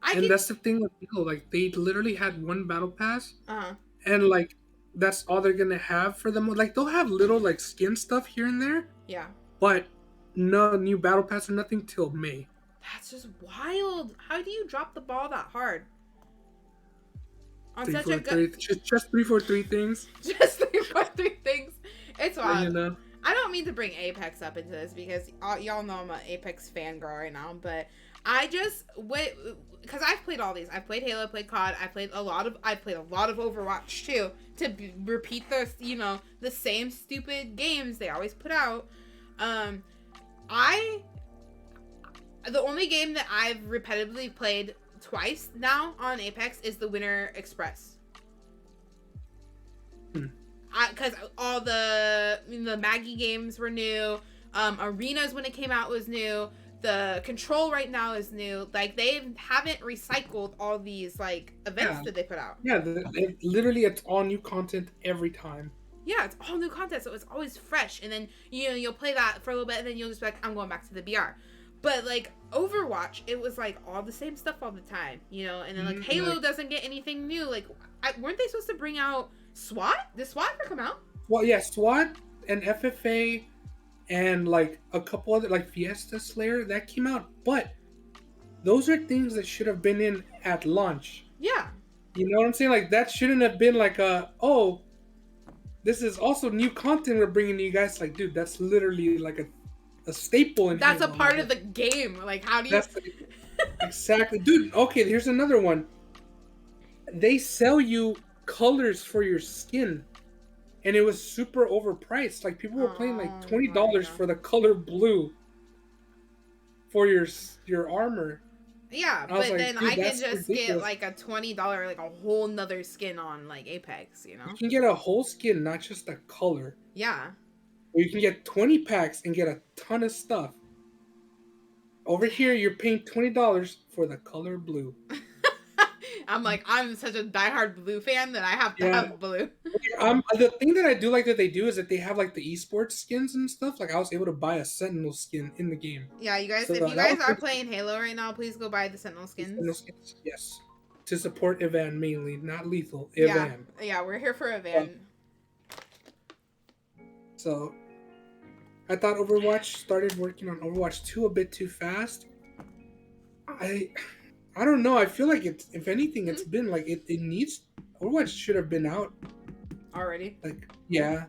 I And can. that's the thing with people. Like they literally had one battle pass, Uh, and like that's all they're gonna have for them. Like they'll have little like skin stuff here and there, yeah. but no new battle pass or nothing till May. That's just wild. How do you drop the ball that hard on Three, such a four, good? three, just 3, 4, 3 things. Just three, four, three things. It's wild. You know. I don't mean to bring Apex up into this because y'all know I'm an Apex fangirl right now, but I just wait because I've played all these. I've played Halo, played COD, I played a lot of Overwatch too. Repeat the same stupid games they always put out. I the only game that I've repetitively played twice now on Apex is the Winter Express. Because all the Maggie games were new. Arenas when it came out was new. The Control right now is new. Like they haven't recycled all these like events that they put out. Yeah, literally it's all new content every time. Yeah, it's all new content, so it's always fresh. And then you'll play that for a little bit, and then you'll just be like, I'm going back to the BR. But like Overwatch, it was like all the same stuff all the time, And then like Halo doesn't get anything new. Like, weren't they supposed to bring out SWAT? Did SWAT ever come out? Well, yeah, SWAT and FFA and like a couple other like Fiesta Slayer that came out, but those are things that should have been in at launch. Yeah. You know what I'm saying? Like that shouldn't have been like this is also new content we're bringing to you guys. Like, dude, that's literally like a staple in That's Halo. A part of the game. Like, how do you? Exactly, dude. Okay, here's another one. They sell you colors for your skin, and it was super overpriced. Like people were paying like $20 for the color blue for your armor. Yeah, but then I can just ridiculous. Get like a $20 like a whole nother skin on like Apex. You can get a whole skin, not just a color. Yeah. Or you can get 20 packs and get a ton of stuff. Over here, you're paying $20 for the color blue. I'm such a diehard blue fan that I have to have blue. The thing that I do like that they do is that they have like the esports skins and stuff. Like I was able to buy a Sentinel skin in the game. Yeah, you guys, if you guys are playing Halo right now, please go buy the Sentinel skins. Sentinel skins, yes. To support Evan mainly, not Lethal. Evan. Yeah, we're here for Evan. So, I thought Overwatch started working on Overwatch 2 a bit too fast. I don't know. I feel like if anything, it's been like it needs. Overwatch should have been out already. Like, yeah.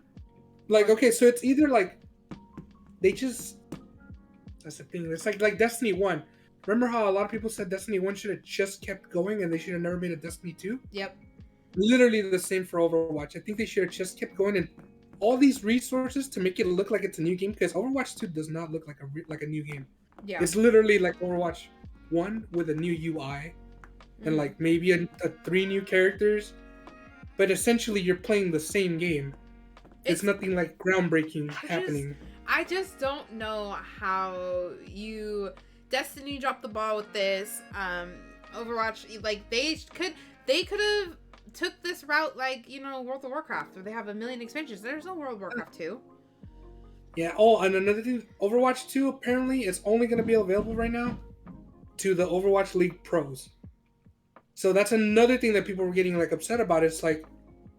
Like, okay, so it's either like they just. That's the thing. It's like Destiny 1. Remember how a lot of people said Destiny 1 should have just kept going and they should have never made a Destiny 2? Yep. Literally the same for Overwatch. I think they should have just kept going and all these resources to make it look like it's a new game, because Overwatch 2 does not look like a new game. Yeah. It's literally like Overwatch 1 with a new UI and like maybe a 3 new characters, but essentially you're playing the same game. It's nothing like groundbreaking happening. I just don't know how Destiny dropped the ball with this. Overwatch, like they could have took this route like World of Warcraft, where they have a million expansions. There's no World of Warcraft 2. Yeah. Oh, and another thing, Overwatch 2 apparently is only going to be available right now to the Overwatch League pros. So that's another thing that people were getting like upset about. It's like,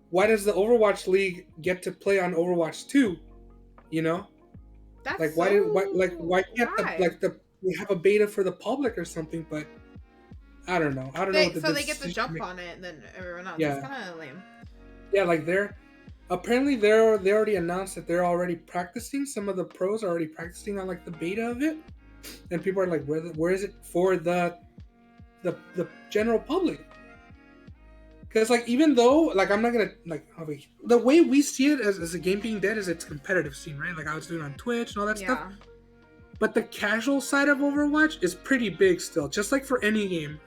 why does the Overwatch League get to play on Overwatch 2? That's like why can't we have a beta for the public or something? But I don't know. So they get to jump on it, and then everyone else. Yeah. It's kind of lame. Yeah, like they already announced that they're already practicing. Some of the pros are already practicing on like the beta of it, and people are like, where is it for the general public? Because like even though like I'm not gonna like the way we see it as a game being dead is its competitive scene, right? Like I was doing on Twitch and all that stuff. But the casual side of Overwatch is pretty big still, just like for any game,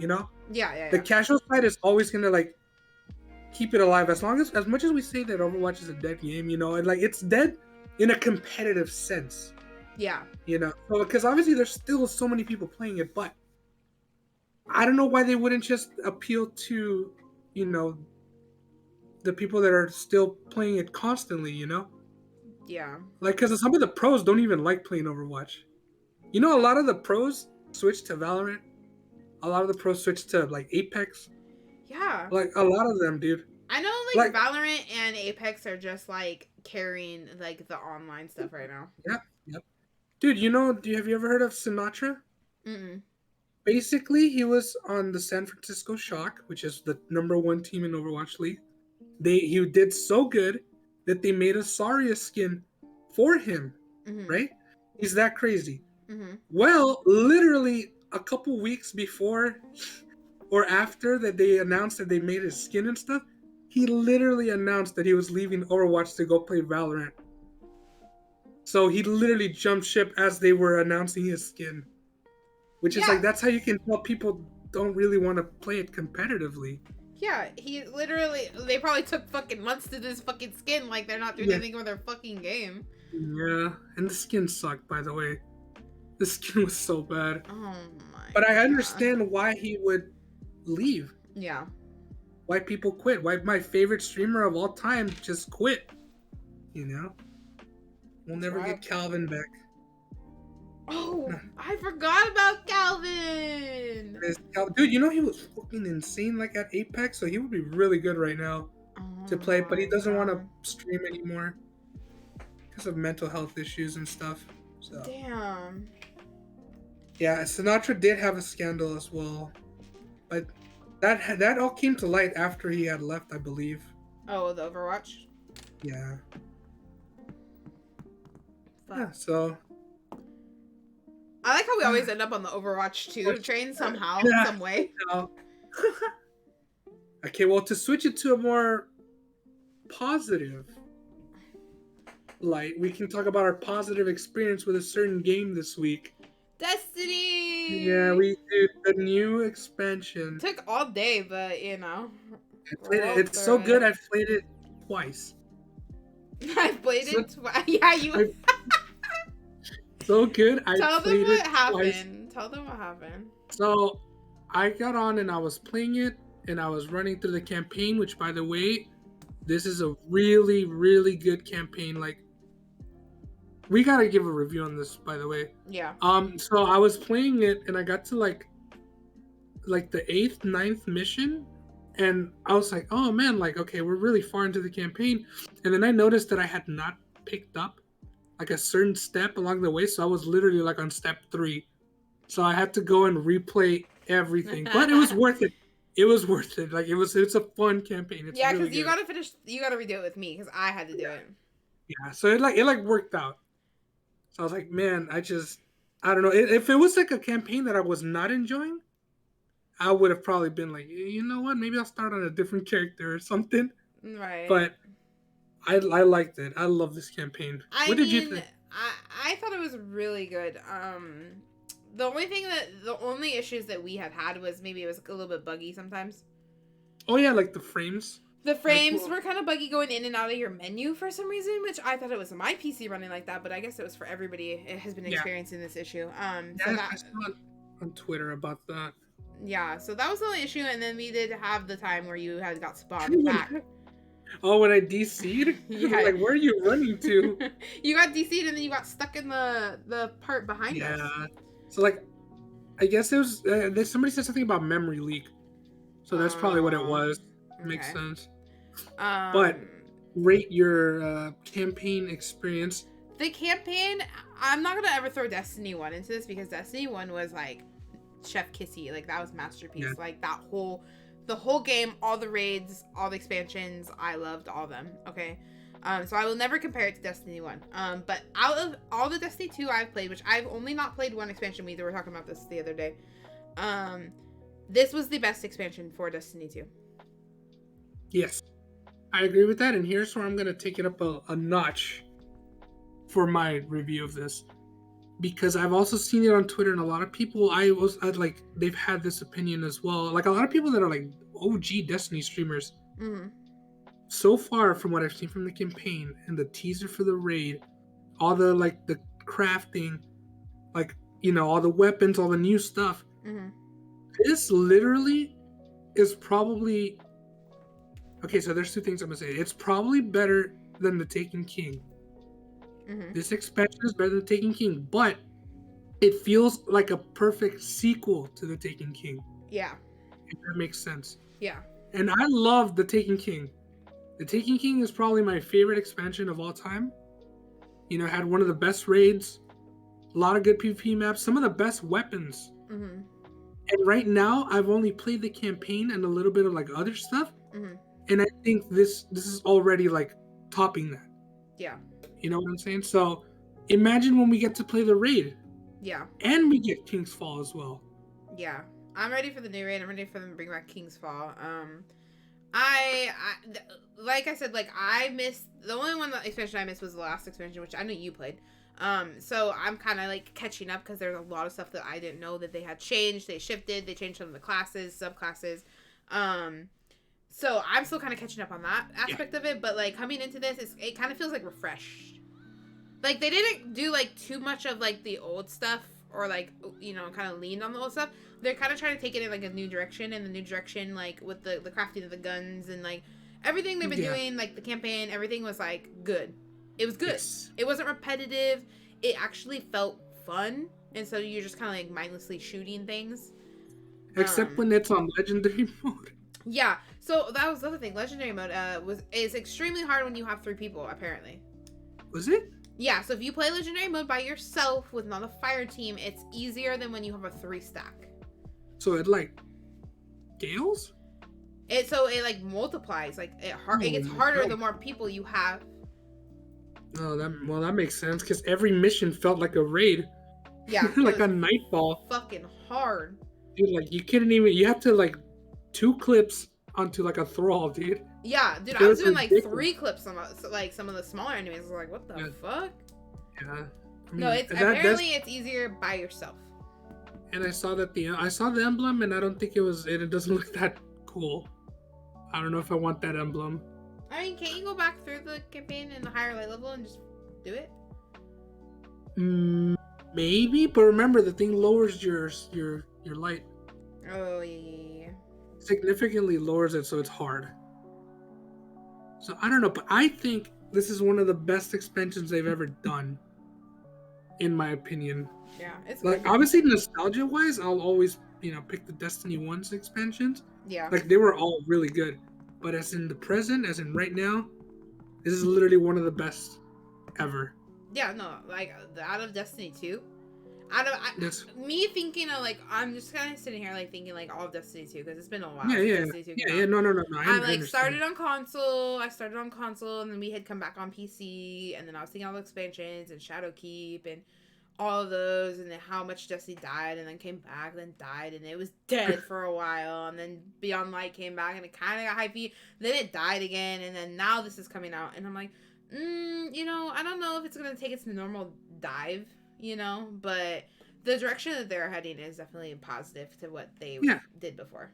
Yeah. The casual side is always gonna like keep it alive as much as we say that Overwatch is a dead game, and like it's dead in a competitive sense. Yeah. So, because obviously there's still so many people playing it, but I don't know why they wouldn't just appeal to, the people that are still playing it constantly, Yeah. Like, because some of the pros don't even like playing Overwatch. A lot of the pros switch to Valorant. a lot of the pros switched to like Apex. Yeah. Like a lot of them, dude. I know like Valorant and Apex are just like carrying like the online stuff right now. Yep, yep. Dude, have you ever heard of Sinatra? Mm-mm. Basically, he was on the San Francisco Shock, which is the #1 team in Overwatch League. He did so good that they made a Zarya skin for him, right? He's that crazy. Well, literally a couple weeks before or after that they announced that they made his skin and stuff, he literally announced that he was leaving Overwatch to go play Valorant. So he literally jumped ship as they were announcing his skin. Which is like, that's how you can tell people don't really want to play it competitively. Yeah, they probably took fucking months to do this fucking skin, like they're not doing anything with their fucking game. Yeah, and the skin sucked, by the way. The skin was so bad. Oh my But I understand why he would leave. Yeah. Why people quit. Why my favorite streamer of all time just quit. You know? We'll never get Calvin back. Oh, I forgot about Calvin! Dude, you know he was fucking insane like at Apex, so he would be really good right now to play, but he doesn't want to stream anymore because of mental health issues and stuff. So. Damn. Yeah, Sinatra did have a scandal as well, but that all came to light after he had left, I believe. Oh, the Overwatch? Yeah. Fuck. Yeah, so... I like how we always end up on the Overwatch 2 train somehow, some way. Okay, well, to switch it to a more positive light, we can talk about our positive experience with a certain game this week. Destiny! Yeah, we did the new expansion. It took all day, but you know. It's so good, I've played it twice. I've played it twice. Yeah, you... So good. Tell them what happened. Tell them what happened. So, I got on and I was playing it, and I was running through the campaign, which, by the way, this is a really, really good campaign. Like, we gotta give a review on this, by the way. Yeah. So I was playing it, and I got to like the 8th, 9th mission, and I was like, oh man, like, okay, we're really far into the campaign, and then I noticed that I had not picked up like a certain step along the way, so I was literally like on step 3, so I had to go and replay everything, but it was worth it. It was worth it. Like it's a fun campaign. It's because really you gotta redo it with me because I had to do it. Yeah, so it worked out. So I was like, man, I don't know. If it was like a campaign that I was not enjoying, I would have probably been like, you know what, maybe I'll start on a different character or something. Right. But I liked it. I love this campaign. What did you think? I thought it was really good. The only issues that we had was maybe it was a little bit buggy sometimes. Oh yeah, like the frames. The frames were kind of buggy going in and out of your menu for some reason, which I thought it was my PC running like that, but I guess it was for everybody. It has been experiencing this issue. I saw on Twitter about that. Yeah, so that was the only issue, and then we did have the time where you had got spawned back. Oh, when I DC'd? Yeah. Like, where are you running to? You got DC'd and then you got stuck in the part behind us. Yeah. So, like, I guess it was... somebody said something about memory leak. So that's probably what it was. Okay. Makes sense. But rate your campaign experience. The campaign... I'm not going to ever throw Destiny 1 into this because Destiny 1 was, like, chef kissy. Like, that was masterpiece. Yeah. Like, the whole game, all the raids, all the expansions, I loved all of them, okay? So I will never compare it to Destiny 1. But out of all the Destiny 2 I've played, which I've only not played one expansion, we were talking about this the other day, this was the best expansion for Destiny 2. Yes, I agree with that, and here's where I'm going to take it up a notch for my review of this. Because I've also seen it on Twitter, and a lot of people, they've had this opinion as well. Like, a lot of people that are, like, OG Destiny streamers. Mm-hmm. So far, from what I've seen from the campaign, and the teaser for the raid, all the, like, the crafting, like, you know, all the weapons, all the new stuff. Mm-hmm. This literally is probably... Okay, so there's two things I'm going to say. It's probably better than The Taken King. Mm-hmm. This expansion is better than Taken King, but it feels like a perfect sequel to The Taken King. Yeah. If that makes sense. Yeah. And I love the Taken King. The Taken King is probably my favorite expansion of all time. You know, had one of the best raids, a lot of good PvP maps, some of the best weapons. Mm-hmm. And right now, I've only played the campaign and a little bit of like other stuff, Mm-hmm. and I think this is already like topping that. Yeah. You know what I'm saying? So imagine when we get to play the raid. Yeah. And we get King's Fall as well. Yeah. I'm ready for the new raid. I'm ready for them to bring back King's Fall. I like I said, like I missed the only one that expansion I missed was the last expansion, which I know you played. So I'm kind of like catching up because there's a lot of stuff that I didn't know that they had changed. They shifted. They changed some of the classes, subclasses. So I'm still kind of catching up on that aspect of it. But like coming into this, it kind of feels like refreshed. Like they didn't do like too much of like the old stuff or like kind of leaned on the old stuff. They're kind of trying to take it in like a new direction, and the new direction like with the crafting of the guns and like everything they've been doing, like the campaign, everything was like good. It was good. Yes. It wasn't repetitive. It actually felt fun, and so you're just kind of like mindlessly shooting things. Except when it's on legendary mode. Yeah. So that was the other thing. Legendary mode is extremely hard when you have 3 people. Apparently. Was it? Yeah. So if you play legendary mode by yourself with not a fire team, it's easier than when you have a 3 stack. So it like scales? It like multiplies. Like it gets harder the more people you have. Oh, that makes sense because every mission felt like a raid. Yeah, like a nightfall. Fucking hard. Dude, like you couldn't even. You have to like 2 clips onto like a thrall, dude. Yeah, dude, I was doing like 3 clips on like some of the smaller enemies. I was like, what the fuck? Yeah. I mean, no, it's apparently it's easier by yourself. And I saw the emblem, and I don't think it doesn't look that cool. I don't know if I want that emblem. I mean, can't you go back through the campaign in the higher light level and just do it? Maybe, but remember the thing lowers your light. Oh yeah. Significantly lowers it, so it's hard. So I don't know, but I think this is one of the best expansions they've ever done, in my opinion. Yeah, it's like good. Obviously nostalgia wise, I'll always pick the Destiny 1's expansions. Yeah, like they were all really good, but as in the present, as in right now, this is literally one of the best ever. Yeah, no, like out of Destiny 2, me thinking of like I'm just kind of sitting here like thinking like all of Destiny 2 because it's been a while. Destiny 2 no. I like started on console. And then we had come back on PC, and then I was thinking all the expansions and Shadowkeep and all of those, and then how much Destiny died and then came back, then died, and it was dead for a while, and then Beyond Light came back and it kind of got hypey, then it died again, and then now this is coming out, and I'm like, I don't know if it's gonna take its normal dive, but the direction that they're heading is definitely positive to what they did before.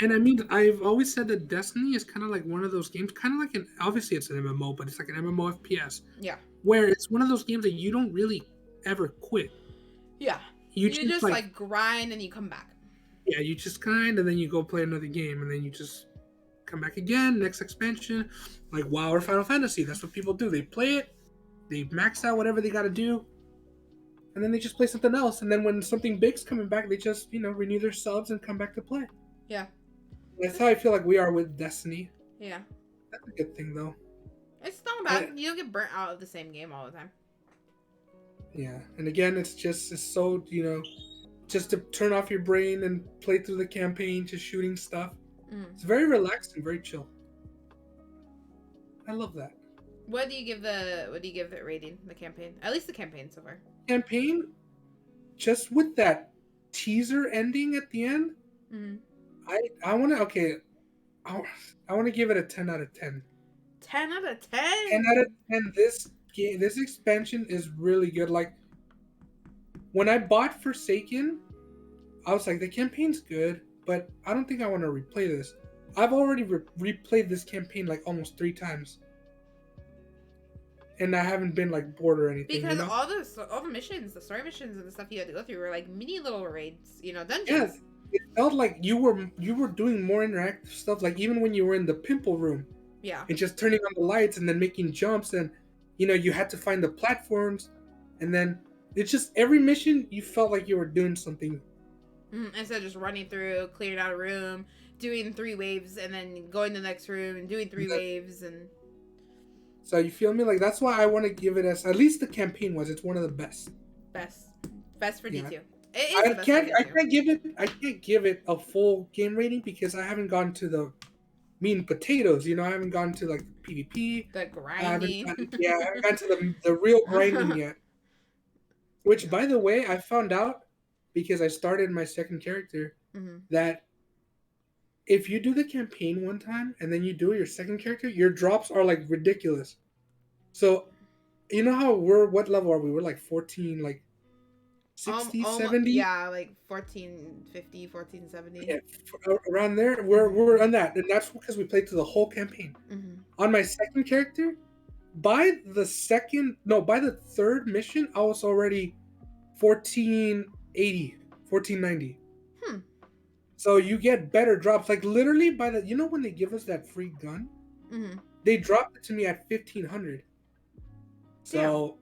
And I mean, I've always said that Destiny is kind of like one of those games, kind of like obviously it's an MMO, but it's like an MMO FPS. Yeah. Where it's one of those games that you don't really ever quit. Yeah. You just like grind and you come back. Yeah, you just grind and then you go play another game and then you just come back again, next expansion. Like WoW or Final Fantasy, that's what people do. They play it, they max out whatever they got to do, and then they just play something else. And then when something big's coming back, they just, renew their subs and come back to play. Yeah. That's how I feel like we are with Destiny. Yeah. That's a good thing, though. It's not bad. You don't get burnt out of the same game all the time. Yeah. And again, it's so, just to turn off your brain and play through the campaign, just shooting stuff. It's very relaxing, very chill. I love that. What do you give it rating, the campaign? At least the campaign so far. Campaign, just with that teaser ending at the end, I want to give it a 10 out of 10. 10 out of 10? 10 out of 10. This expansion is really good. Like, when I bought Forsaken, I was like, the campaign's good, but I don't think I want to replay this. I've already replayed this campaign like almost 3 times. And I haven't been like bored or anything. Because all the missions, the story missions and the stuff you had to go through were like mini little raids, dungeons. Yeah, it felt like you were doing more interactive stuff. Like even when you were in the pimple room. Yeah. And just turning on the lights and then making jumps and you had to find the platforms, and then it's just every mission you felt like you were doing something Instead of just running through, clearing out a room, doing 3 waves, and then going to the next room and doing 3 waves and. So you feel me? Like that's why I want to give it as at least the campaign was. It's one of the best. Best for D2. It is I the best can't. for D2. I can't give it a full game rating because I haven't gone to the meat and potatoes. You know, I haven't gone to like PvP. The grinding. I haven't gone to the real grinding yet. Which, by the way, I found out because I started my second character that if you do the campaign one time and then you do your second character, your drops are like ridiculous. So, you know how what level are we? We're like 14, like 60, 70? Yeah, like 1450, 1470. Yeah, around there. We're on that. And that's because we played through the whole campaign. On my second character, by the third mission, I was already 1480, 1490. So you get better drops. Like literally by the, you know when they give us that free gun, they dropped it to me at 1500. So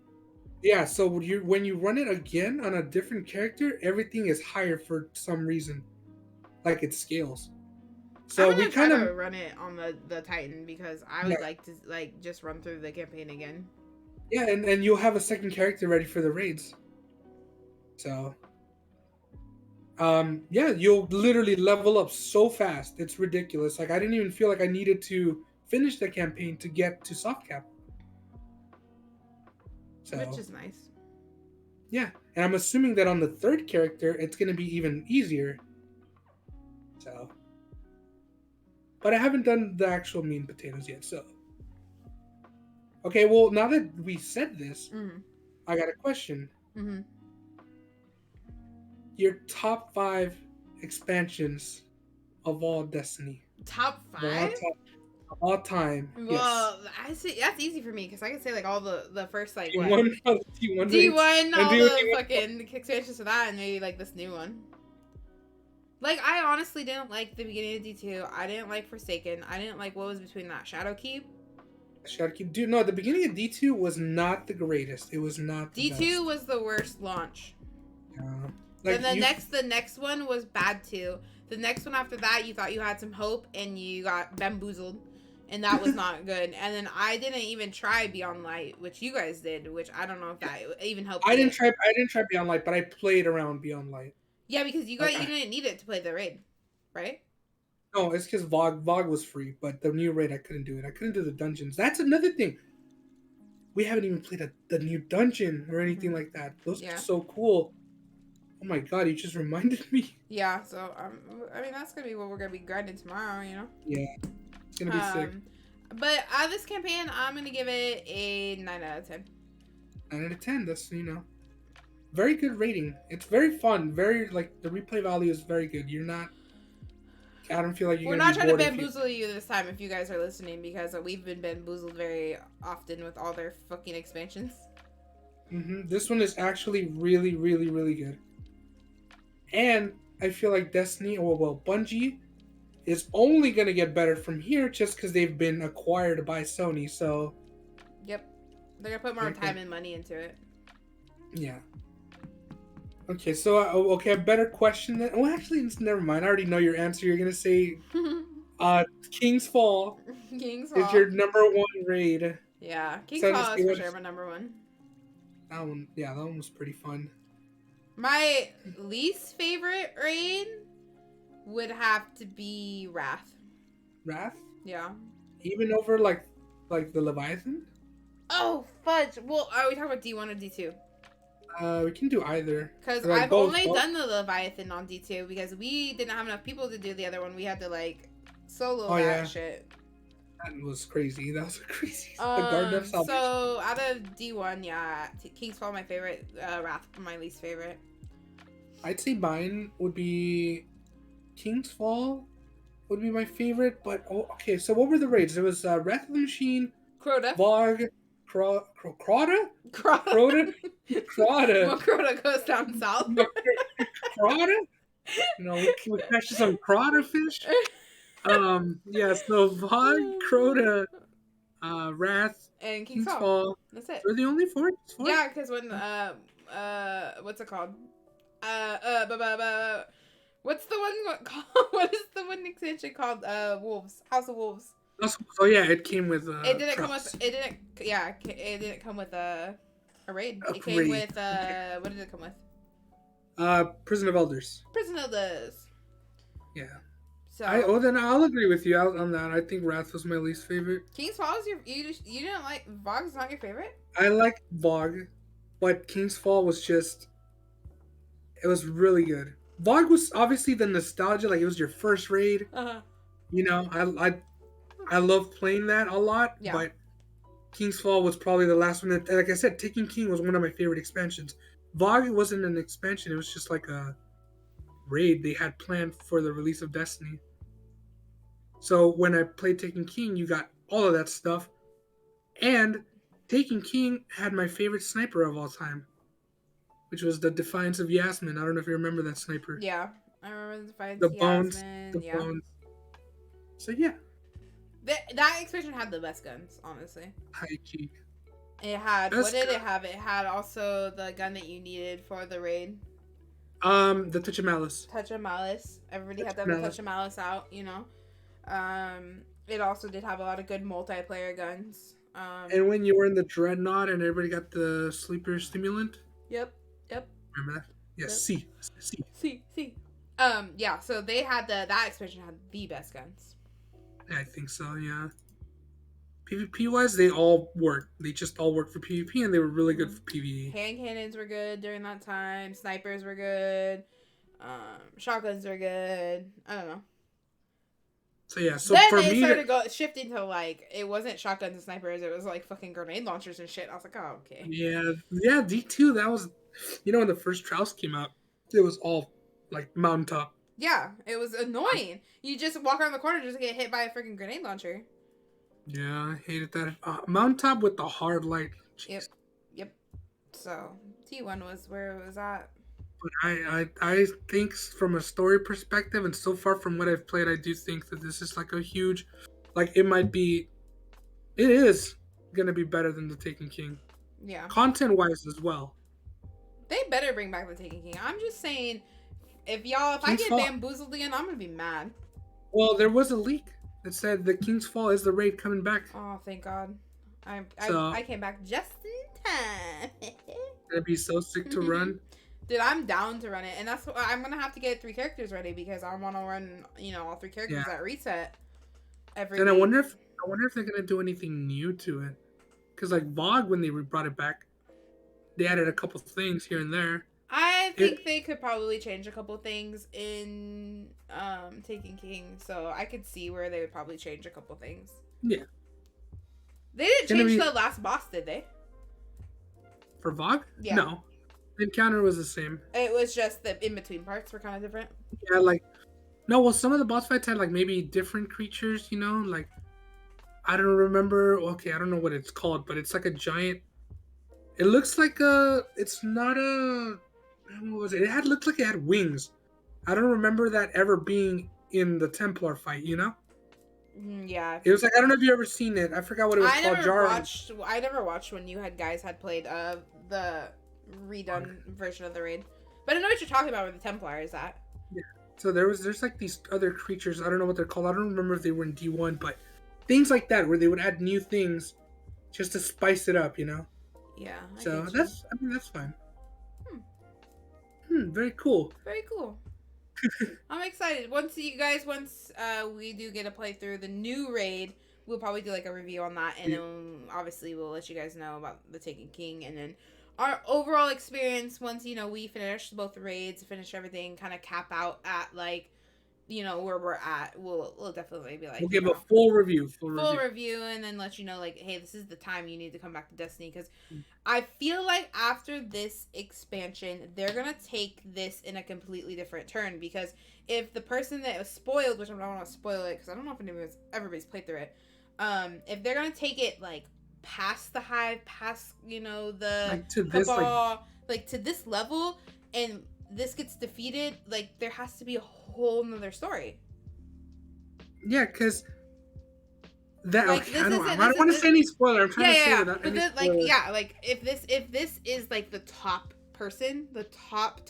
yeah, so when you run it again on a different character, everything is higher for some reason, like it scales. So we kind of run it on the Titan because I would like to like just run through the campaign again. Yeah, and you'll have a second character ready for the raids. So yeah, you'll literally level up so fast. It's ridiculous. Like I didn't even feel like I needed to finish the campaign to get to soft cap. So, which is nice. Yeah, and I'm assuming that on the third character, it's going to be even easier. So, but I haven't done the actual meat and potatoes yet. So, okay, well now that we said this, I got a question. Your top 5 expansions of all Destiny. Top 5? All time. Well, yes. I see that's easy for me because I can say like all the first like D1, what? D1, all the fucking expansions to that, and maybe like this new one. Like I honestly didn't like the beginning of D2. I didn't like Forsaken. I didn't like what was between that Shadowkeep. Dude, no, the beginning of D2 was not the greatest. It was not. The D2 best. Was the worst launch. Yeah. Like then the next one was bad too. The next one after that, you thought you had some hope, and you got bamboozled. And that was not good. And then I didn't even try Beyond Light, which you guys did, which I don't know if that even helped. I didn't try Beyond Light, but I played around Beyond Light. Yeah, because you didn't need it to play the raid, right? No, it's because VOG was free, but the new raid I couldn't do it. I couldn't do the dungeons. That's another thing. We haven't even played the new dungeon or anything like that. Those are so cool. Oh my god, you just reminded me. Yeah, so I mean that's gonna be what we're gonna be grinding tomorrow, you know? Yeah. It's gonna be sick. But out of this campaign, I'm gonna give it a 9 out of 10. 9 out of 10. That's very good rating. It's very fun. Very like the replay value is very good. You're not. I don't feel like you're. We're not trying to bamboozle you this time if you guys are listening because we've been bamboozled very often with all their fucking expansions. This one is actually really, really, really good. And I feel like Destiny, Bungie is only going to get better from here just because they've been acquired by Sony, so... Yep. They're going to put more time and money into it. Yeah. Okay, so, a better question then... Well, actually, never mind. I already know your answer. You're going to say... King's Fall. King's Fall. Is your number 1 raid. Yeah, King's Fall is for sure my number 1. That one was pretty fun. My least favorite raid would have to be Wrath. Wrath? Yeah. Even over like the Leviathan? Oh fudge! Well, are we talking about D1 or D2? We can do either. Because I've only done the Leviathan on D2 because we didn't have enough people to do the other one. We had to like solo that shit. That was crazy. That was crazy. The Garden of Salvation. So out of D1, yeah, King's Fall my favorite. Wrath my least favorite. I'd say mine would be King's Fall would be my favorite, but okay. So what were the raids? There was Wrath of the Machine, Crota, Vogue, Crota. Well, Crota goes down south. Crota. You know, we catch some Crota fish. Yeah. So Vogue, Crota, Wrath, and King's Fall. Fall. That's it. They're the only 4. Yeah, because when what's it called? What's the one called? What is the one expansion called? Wolves. House of Wolves. Oh yeah, it came with It didn't come with. props. It didn't. Yeah, it didn't come with a raid. A It came raid. with Okay. What did it come with? Prison of Elders. Prison Elders. Yeah. So. Then I'll agree with you on that. I think Wrath was my least favorite. King's Fall is you didn't like Vogue's not your favorite? I like Vogue, but King's Fall was just it was really good. Vogue was obviously the nostalgia, like it was your first raid. You know, I love playing that a lot, Yeah. but King's Fall was probably the last one that, like I said, Taken King was one of my favorite expansions. Vogue wasn't an expansion, it was just like a raid they had planned for the release of Destiny. So when I played Taken King, you got all of that stuff. And Taken King had my favorite sniper of all time, which was the Defiance of Yasmin. I don't know if you remember that sniper. Yeah, I remember the Defiance The of bones. Yasmin. The Yeah. bones. So yeah. That expansion had the best guns, honestly. High key. It had That's what did good. it have? It had also the gun that you needed for the raid. The Touch of Malice. Touch of Malice. Everybody had Touch to of have a Malice. Touch of Malice out, you know. It also did have a lot of good multiplayer guns. And when you were in the Dreadnought and everybody got the sleeper stimulant. Yep. Remember that? Yes. Yep. See. Yeah. So they had that expansion had the best guns. I think so. Yeah. PvP wise, they all work. They just all work for PvP, and they were really good for PvE. Hand cannons were good during that time. Snipers were good. Shotguns were good. I don't know. So yeah, so then for they me, started shifting to like it wasn't shotguns and snipers. It was like fucking grenade launchers and shit. I was like, oh okay. yeah, D2. That was, when the first Trouse came out, it was all like mountaintop. Yeah, it was annoying. You just walk around the corner just to get hit by a freaking grenade launcher. Yeah, I hated that. Mountaintop with the hard light. Jeez. Yep. So T1 was where it was at. But I think from a story perspective, and so far from what I've played, I do think that this is like a huge, like it is gonna be better than the Taken King. Yeah. Content wise as well. They better bring back the Taken King. I'm just saying, if I get bamboozled again, I'm gonna be mad. Well, there was a leak that said the King's Fall is the raid coming back. Oh, thank God. I came back just in time. That'd be so sick to run. Dude, I'm down to run it, and that's I'm gonna have to get 3 characters ready because I want to run, all 3 characters at reset. And I wonder if they're gonna do anything new to it, because like Vogue, when they brought it back, they added a couple things here and there. I think they could probably change a couple things in Taken King, so I could see where they would probably change a couple things. Yeah. They didn't change the last boss, did they? For Vogue? Yeah. No. The encounter was the same. It was just the in-between parts were kind of different. Yeah, well, some of the boss fights had like maybe different creatures, like I don't remember. Okay, I don't know what it's called, but it's like a giant. It looks like it's not a. What was it? It looked like it had wings. I don't remember that ever being in the Templar fight. Yeah. It was like, I don't know if you ever seen it. I forgot what it was called. I never watched when you guys had played the redone version of the raid, but I know what you're talking about where the Templar is at. Yeah. So there's like these other creatures. I don't know what they're called. I don't remember if they were in D1, but things like that where they would add new things just to spice it up. Yeah. So that's fine. Very cool. Very cool. I'm excited. Once we do get to play through the new raid, we'll probably do like a review on that, and then obviously we'll let you guys know about the Taken King, and then our overall experience once we finish both the raids, finish everything, kind of cap out at like where we're at. We'll definitely be like we'll give a full review, and then let you know like, hey, this is the time you need to come back to Destiny, because I feel like after this expansion they're gonna take this in a completely different turn, because if the person that was spoiled, which I don't want to spoil it because I don't know if everybody's played through it, if they're gonna take it like past the Hive, past the like to Cabal, like to this level, and this gets defeated, like there has to be a whole nother story. Yeah, because that like, I don't want to say any spoiler. I'm trying to say yeah. without But any spoiler. like if this is like the top person, the top.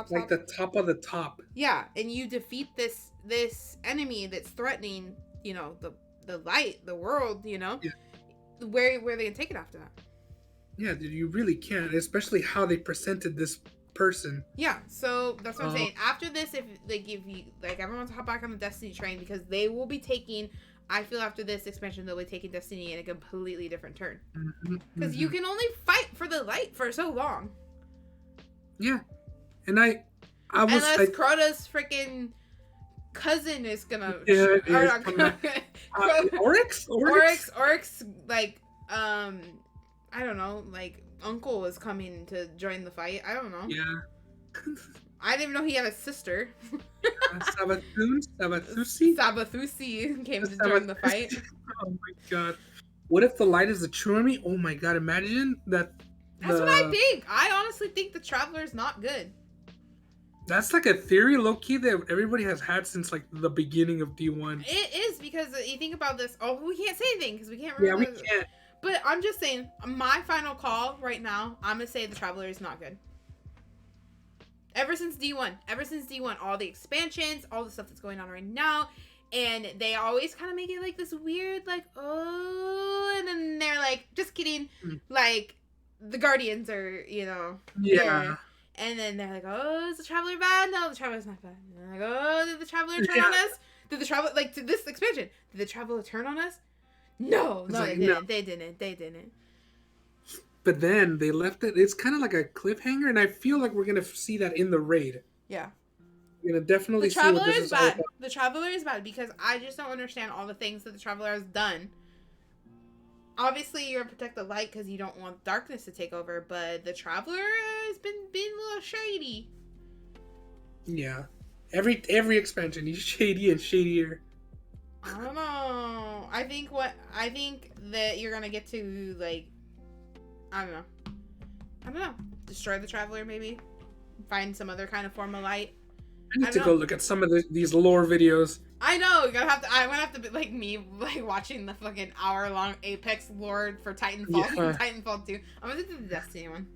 Like the top of the top. Yeah, and you defeat this enemy that's threatening, the light, the world, Yeah. Where are they gonna take it after that? Yeah, dude, you really can't, especially how they presented this person. Yeah, so that's what I'm saying. After this, if you everyone's hop back on the Destiny train because they will be taking. I feel after this expansion they'll be taking Destiny in a completely different turn because you can only fight for the light for so long. Yeah, and I was unless Crota's freaking cousin is gonna Oryx, like I don't know, like uncle is coming to join the fight. I don't know. Yeah. I didn't even know he had a sister. Sabathusi came to join the fight. Oh my god. What if the light is the true enemy? Oh my god, imagine that. That's what I think. I honestly think the Traveler is not good. That's like a theory, low-key, that everybody has had since like the beginning of D1. It is, because you think about this. Oh, we can't say anything because we can't remember. Yeah, we can't. But I'm just saying, my final call right now, I'm going to say the Traveler is not good. Ever since D1, all the expansions, all the stuff that's going on right now, and they always kind of make it like this weird, like, oh, and then they're like, just kidding, like, the Guardians are, Yeah. There. And then they're like, oh, is the Traveler bad? No, the Traveler's not bad. And they're like, oh, did the Traveler turn on us? Did the Traveler, like, to this expansion, did the Traveler turn on us? No, they didn't. No. They didn't. But then they left it. It's kind of like a cliffhanger, and I feel like we're gonna see that in the raid. Yeah, we're gonna definitely see what this is all about. The Traveler is bad because I just don't understand all the things that the Traveler has done. Obviously, you're gonna protect the light because you don't want darkness to take over, but the Traveler has been being a little shady. Yeah, every expansion, he's shady and shadier. I don't know. I think that you're gonna get to, like, I don't know. Destroy the Traveler, maybe. Find some other kind of form of light. I need to go look at some of these lore videos. I know. I'm gonna have to be like me, like watching the fucking hour-long Apex lore for Titanfall and Titanfall 2. I'm gonna do the Destiny one.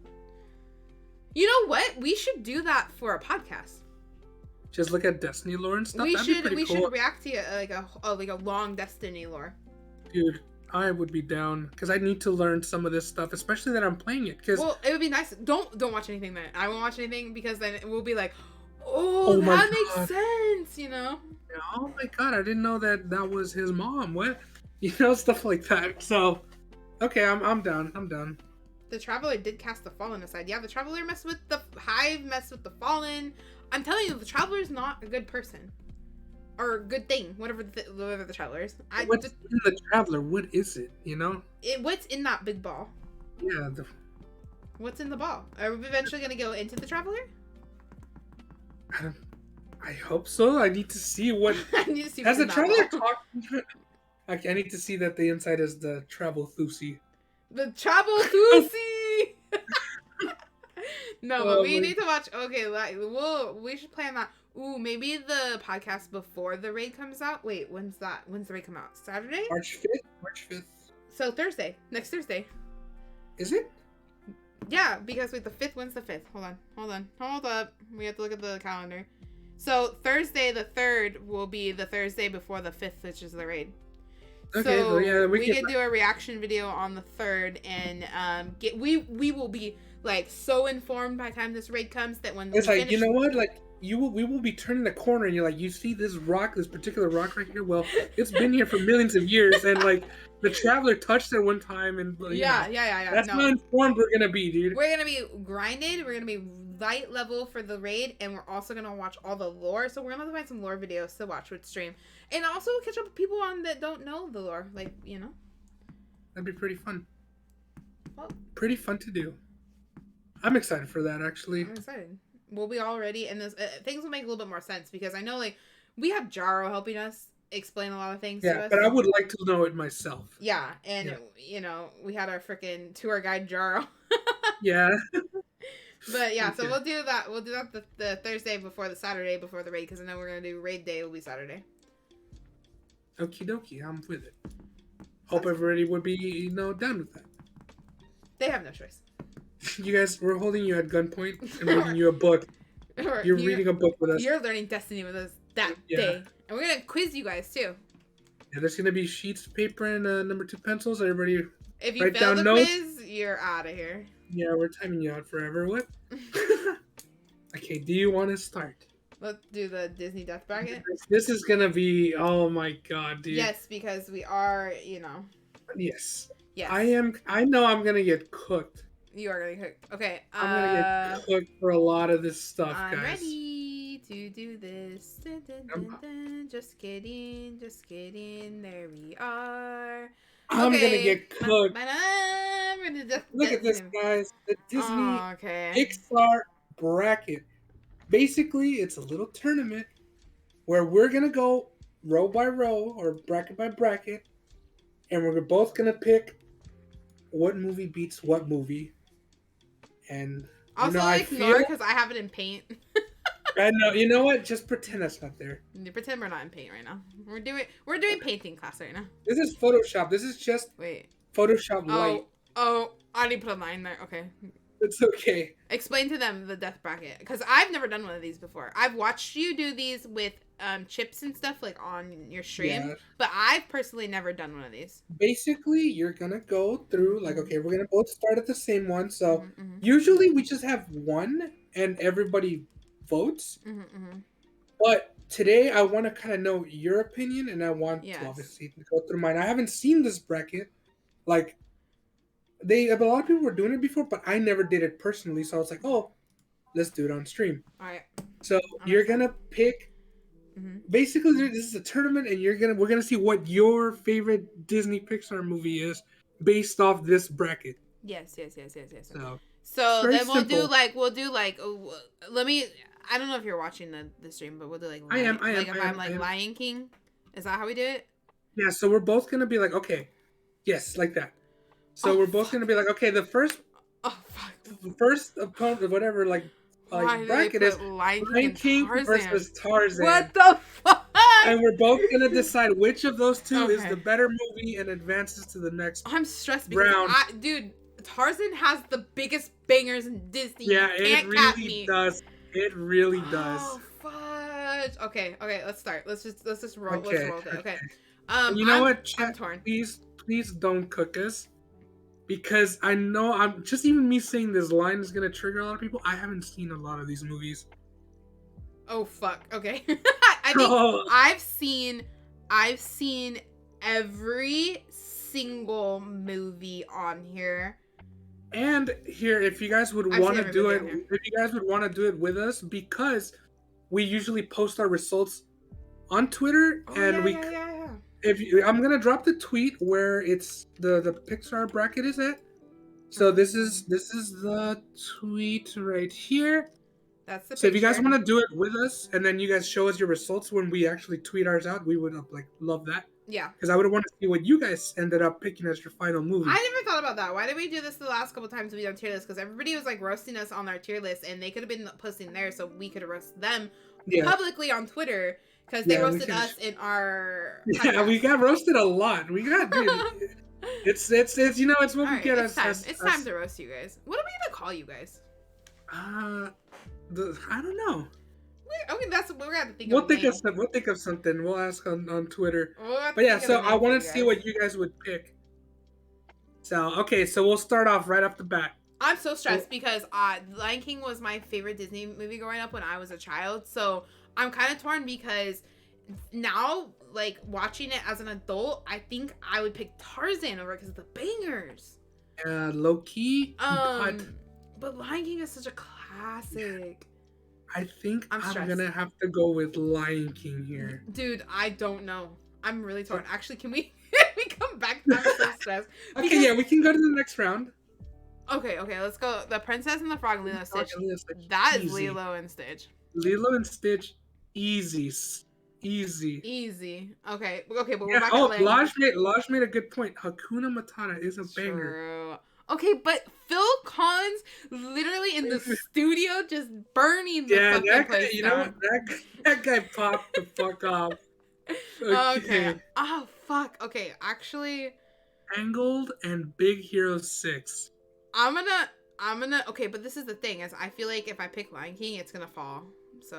You know what? We should do that for a podcast. Just look at Destiny lore and stuff. We should react to like a long Destiny lore. Dude, I would be down because I need to learn some of this stuff, especially that I'm playing it. Well, it would be nice. Don't watch anything then. I won't watch anything because then it will be like, oh that makes sense, Oh my god, I didn't know that was his mom. What, stuff like that. So, okay, I'm down. I'm done. The Traveler did cast the Fallen aside. Yeah, the Traveler messed with the Hive, messed with the Fallen. I'm telling you, the Traveler is not a good person. Or a good thing, whatever the Traveler is. What's in the Traveler? What is it, What's in that big ball? Yeah. What's in the ball? Are we eventually going to go into the Traveler? I hope so. I need to see what... I need to see Has the Traveler talked? I need to see that the inside is the Travel Thusi. The Travel Thusi! No, but we need to watch... Okay, we should plan that. Ooh, maybe the podcast before the raid comes out. Wait, when's that? When's the raid come out? Saturday? March 5th. So Thursday. Next Thursday. Is it? Yeah, because wait, the 5th, when's the 5th? Hold up. We have to look at the calendar. So Thursday the 3rd will be the Thursday before the 5th, which is the raid. Okay, so yeah, we can do a reaction video on the 3rd, and we will be like so informed by the time this raid comes that when it's like, you know what, like we will be turning the corner and you're like, you see this particular rock right here? Well, it's been here for millions of years, and like the Traveler touched it one time, and yeah. That's how informed we're gonna be, dude. We're gonna be grinded. We're gonna be light level for the raid, and we're also gonna watch all the lore. So we're gonna have to find some lore videos to watch with stream, and also catch up with people that don't know the lore, like That'd be pretty fun. Well, pretty fun to do. I'm excited for that, actually. I'm excited. We'll be all ready, and this things will make a little bit more sense because I know, like, we have Jaro helping us explain a lot of things to us. Yeah, but I would like to know it myself. Yeah, and we had our freaking tour guide Jaro. Yeah. But yeah, so we'll do that. We'll do that the Thursday before the Saturday before the raid, because I know we're gonna do raid day. Will be Saturday. Okie dokie, I'm with it. Hope everybody would be down with that. They have no choice. You guys, we're holding you at gunpoint and reading you a book. You're reading a book with us. You're learning Destiny with us that day. And we're going to quiz you guys, too. Yeah, there's going to be sheets of paper and number 2 pencils. Everybody if you write fail down the notes. quiz, you're out of here. Yeah, we're timing you out forever. What? Okay, do you want to start? Let's do the Disney death bracket. This is going to be, oh my god, dude. Yes, because we are, you know. Yes. Yes. I know I'm going to get cooked. You are getting cooked. Okay. I'm going to get cooked for a lot of this stuff, guys. I'm ready to do this. Dun, dun, dun, dun. Just kidding. Just kidding. There we are. I'm going to get cooked. Look at this, him. guys. The Disney Pixar bracket. Basically, it's a little tournament where we're going to go row by row or bracket by bracket. And we're both going to pick what movie beats what movie. And also, ignore because I have it in paint. I know. You know what? Just pretend that's not there. Pretend we're not in paint right now. We're doing painting class right now. This is Photoshop. This is just Photoshop light. Oh, I need to put a line there. Okay. It's okay. Explain to them the death bracket because I've never done one of these before. I've watched you do these with chips and stuff like on your stream, but I've personally never done one of these. Basically, you're gonna go through like, okay, we're gonna both start at the same one. So usually we just have one and everybody votes. But today I want to kind of know your opinion, and I want to obviously go through mine. I haven't seen this bracket, like. A lot of people were doing it before, but I never did it personally. So I was like, oh, let's do it on stream. All right. So you're gonna pick. Basically, this is a tournament, and we're gonna see what your favorite Disney Pixar movie is based off this bracket. Yes. So then we'll do like let me. I don't know if you're watching the stream, but we'll do like. I am. Lion King. Is that how we do it? Yeah. So we're both gonna be like, okay, yes, like that. So we're both gonna be like, okay, the first opponent, whatever, like bracket is Lion King versus Tarzan. What the fuck? And we're both gonna decide which of those two is the better movie and advances to the next. I'm stressed because dude, Tarzan has the biggest bangers in Disney. Yeah, it really does. It really does. Oh fudge. Okay, let's start. Let's just roll. Let's roll it. Okay. You know what? Chat, please don't cook us. Because I know I'm just even me saying this line is gonna trigger a lot of people. I haven't seen a lot of these movies. Oh fuck. Okay. I think I've seen every single movie on here. And here, if you guys would want to do it, with us, because we usually post our results on Twitter, I'm gonna drop the tweet where it's the Pixar bracket is at. So this is the tweet right here. That's the. So if you guys want to do it with us, and then you guys show us your results when we actually tweet ours out, we would love that. Yeah. Because I would want to see what you guys ended up picking as your final movie. I never thought about that. Why did we do this the last couple times we done tier lists? Because everybody was roasting us on our tier list, and they could have been posting there, so we could have roasted them publicly on Twitter. Because they roasted us in our podcast. Yeah, we got roasted a lot. We got it's it's what we get. It's time to roast you guys. What are we gonna call you guys? I don't know. That's what we're gonna think. We'll think of something. We'll ask on Twitter. But yeah, so I want to see what you guys would pick. So okay, so we'll start off right off the bat. I'm so stressed because Lion King was my favorite Disney movie growing up when I was a child. So I'm kind of torn because now, watching it as an adult, I think I would pick Tarzan over because of the bangers. Low key. But Lion King is such a classic. I think I'm gonna have to go with Lion King here. Dude, I don't know. I'm really torn. Actually, can we come back? I'm so stressed. Okay, yeah, we can go to the next round. Okay, let's go. The Princess and the Frog, Lilo and Stitch. That is Lilo and Stitch. Lilo and Stitch, easy. Okay, but we're back at Laj made a good point. Hakuna Matata is a banger. True. Okay, but Phil Collins literally in the studio just burning the fucking place down. You know what? That guy popped the fuck off. Okay. Oh, fuck. Okay, actually... Tangled and Big Hero 6. I'm gonna... I'm gonna okay, but this is the thing is I feel like if I pick Lion King, it's gonna fall. So.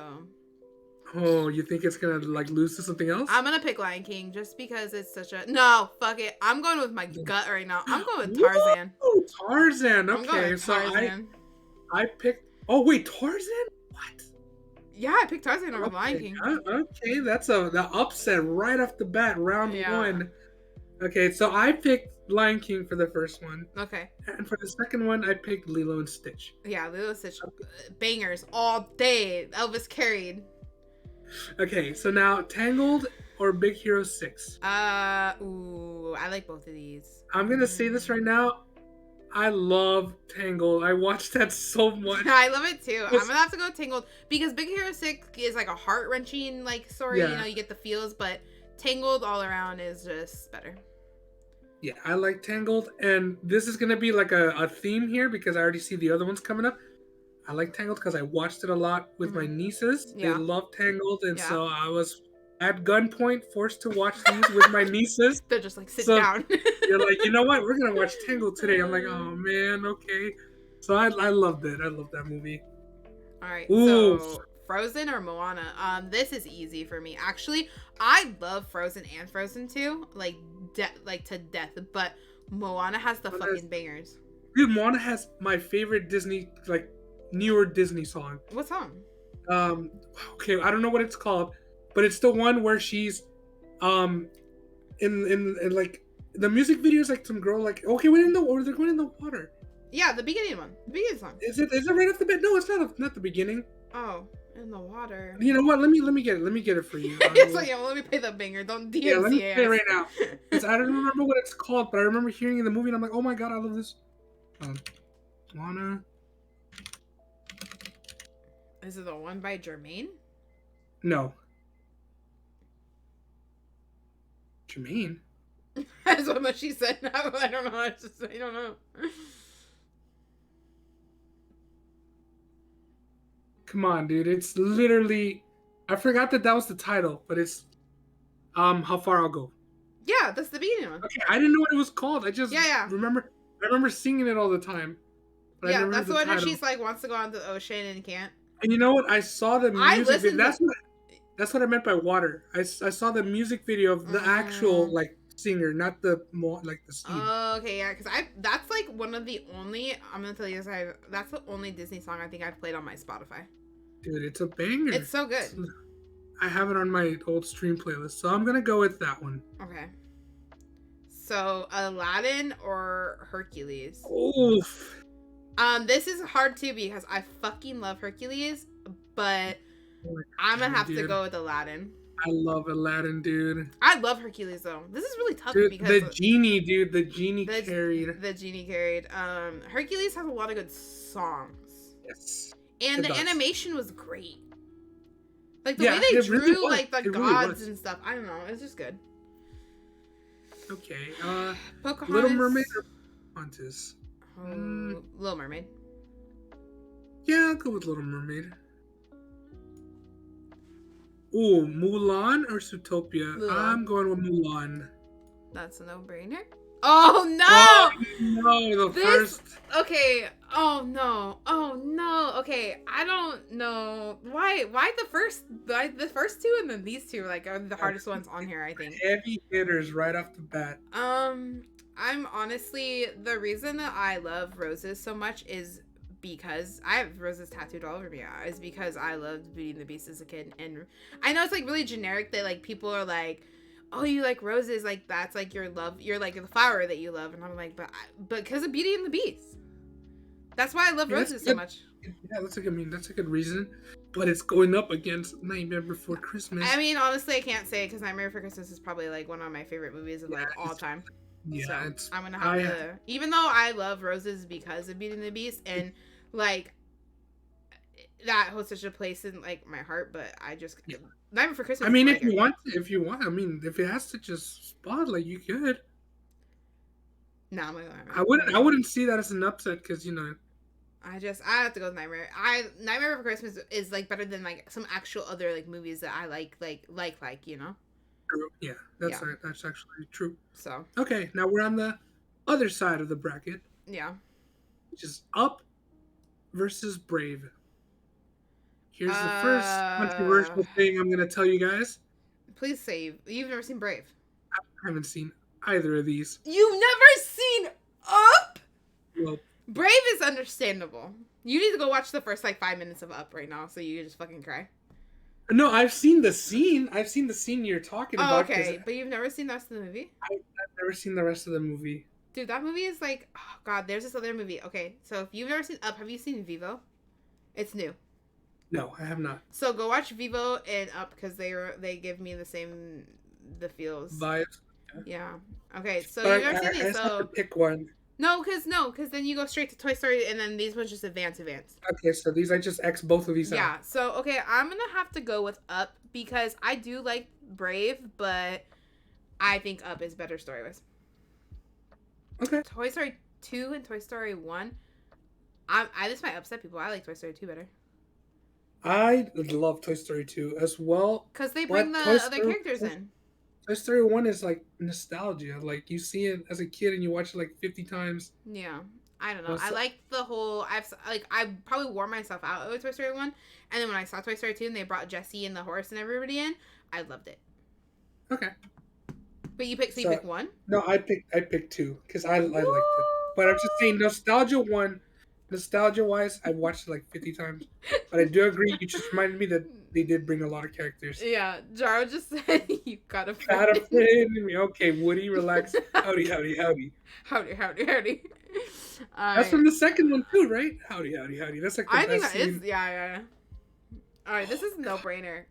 Oh, you think it's gonna like lose to something else? I'm gonna pick Lion King just because it's such a no. Fuck it. I'm going with my gut right now. I'm going with Tarzan. Whoa, Tarzan. I'm going Okay, with so Tarzan. I picked. Oh wait, Tarzan. What? Yeah, I picked Tarzan over Lion King. Okay, that's the upset right off the bat, round one. Okay, so I picked Lion King for the first one. Okay. And for the second one, I picked Lilo and Stitch. Yeah, Lilo and Stitch. Bangers all day. Elvis carried. Okay, so now Tangled or Big Hero 6? Ooh, I like both of these. I'm gonna say this right now. I love Tangled. I watched that so much. I love it too. I'm gonna have to go Tangled because Big Hero 6 is like a heart-wrenching like story. Yeah. You know, you get the feels, but Tangled all around is just better. Yeah, I like Tangled, and this is gonna be like a theme here because I already see the other ones coming up. I like Tangled because I watched it a lot with my nieces. Yeah. They love Tangled, and so I was at gunpoint forced to watch these with my nieces. They're just like, sit down. You're like, you know what? We're gonna watch Tangled today. I'm like, oh man, okay. So I loved it. I love that movie. All right. Ooh. So Frozen or Moana? This is easy for me. Actually, I love Frozen and Frozen 2, like to death. But Moana has the fucking bangers. Dude, Moana has my favorite Disney newer Disney song. What song? Okay, I don't know what it's called, but it's the one where she's in like the music video is like some girl like they're going in the water. Yeah, the beginning one. The beginning song. Is it right off the bat? No, it's not the beginning. Oh, in the water. You know what? Let me get it. Let me get it for you. It's like, let me play the banger. Don't DMCA. Yeah, let me play it right now. I don't remember what it's called, but I remember hearing it in the movie and I'm like, oh my god, I love this. Moana. Is it the one by Jermaine? No. Jermaine? That's what she said. I don't know. I don't know. Come on, dude. It's literally... I forgot that was the title, but it's... How Far I'll Go. Yeah, that's the beginning one. Okay, I didn't know what it was called. I just remember singing it all the time. But yeah, that's the one where she's like, wants to go out to the ocean and can't. And you know what? I saw the music video. That's what I meant by water. I saw the music video of the actual singer, not the scene. Oh, okay, yeah, because that's like one of the only. I'm gonna tell you this. That's the only Disney song I think I've played on my Spotify. Dude, it's a banger. It's so good. I have it on my old stream playlist, so I'm gonna go with that one. Okay. So Aladdin or Hercules? Oof. This is hard too because I fucking love Hercules, but I'm gonna have to go with Aladdin. I love Aladdin, dude. I love Hercules though. This is really tough because the genie carried. The genie carried. Hercules has a lot of good songs. Yes. And the animation was great. Like the way they drew really the gods and stuff. I don't know. It's just good. Okay. Pocahontas. Little Mermaid or Pocahontas? Little Mermaid. Yeah, I'll go with Little Mermaid. Ooh, Mulan or Zootopia? Mulan. I'm going with Mulan. That's a no-brainer. Oh no! No, first. Okay. Oh no. Okay, I don't know why the first two and then these two are the hardest ones on here. I think heavy hitters right off the bat. I'm honestly the reason that I love roses so much is because I have roses tattooed all over me. Is because I loved Beauty and the Beast as a kid, and I know it's really generic that people are like, oh, you like roses, that's your love, you're the flower that you love, and I'm like, but because of Beauty and the Beast, that's why I love roses so much. Yeah, that's a good reason, but it's going up against Nightmare Before Christmas. I mean, honestly, I can't say because Nightmare Before Christmas is probably one of my favorite movies of all time. Yeah, so I'm gonna have to, even though I love roses because of Beauty and the Beast, and that holds such a place in my heart, but I just Nightmare Before Christmas. I mean, if you want, I mean, if it has such a spot, you could. No, I'm I wouldn't see that as an upset because I have to go with Nightmare. Nightmare Before Christmas is better than some actual other movies that I like. Yeah, that's actually true. So okay, now we're on the other side of the bracket. Yeah. Which is up versus Brave. Here's the first Uh, controversial thing I'm gonna tell you guys. Please say you've never seen Brave. I haven't seen either of these. You've never seen Up? Nope. Brave is understandable. You need to go watch the first like 5 minutes of Up right now, so you can just fucking cry. No, I've seen the scene. I've seen the scene you're talking about. Okay, but you've never seen the rest of the movie? I've never seen the rest of the movie. Dude, that movie is like, oh god, there's this other movie. Okay, so if you've never seen Up, have you seen Vivo? It's new. No, I have not. So go watch Vivo and Up because they give me the feels. Vibes. Yeah. Okay, so But you've never seen these, I have to pick one. No, because then you go straight to Toy Story, and then these ones just advance. Okay, so these I just X both of these out. Yeah, so, okay, I'm gonna have to go with Up, because I do like Brave, but I think Up is better story-wise. Okay. Toy Story 2 and Toy Story 1, this might upset people, I like Toy Story 2 better. I love Toy Story 2 as well. Because they bring the other characters in. Toy Story 1 is like nostalgia. Like you see it as a kid and you watch it like 50 times. Yeah. I don't know. I like the whole I probably wore myself out with Toy Story 1, and then when I saw Toy Story 2 and they brought Jessie and the horse and everybody in, I loved it. Okay. But you picked one? No, I picked 2 because I liked it. But I'm just saying nostalgia 1, nostalgia wise, I've watched it like 50 times. But I do agree, you just reminded me that they did bring a lot of characters. Yeah, Jaro just said you got a friend. Got a friend in me. Okay, Woody, relax. Howdy, howdy, howdy. Howdy, howdy, howdy. That's from the second one too, right? Howdy, howdy, howdy. That's like the I think best that scene. is, yeah. Alright, this is no brainer.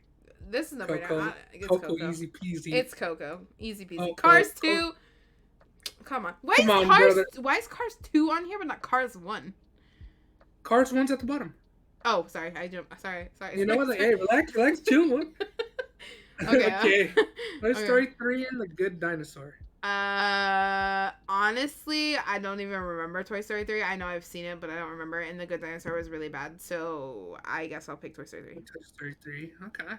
This is no brainer. It's Coco, easy peasy. It's Coco, easy peasy. Oh, Cars 2. Come on. Why is Cars 2 on here but not Cars 1? Cars 1's at the bottom. Oh, sorry. Sorry. You know what? Hey, relax, chill. Okay. Toy Story 3 and The Good Dinosaur. Honestly, I don't even remember Toy Story 3. I know I've seen it, but I don't remember. And The Good Dinosaur was really bad, so I guess I'll pick Toy Story 3. Toy Story 3. Okay.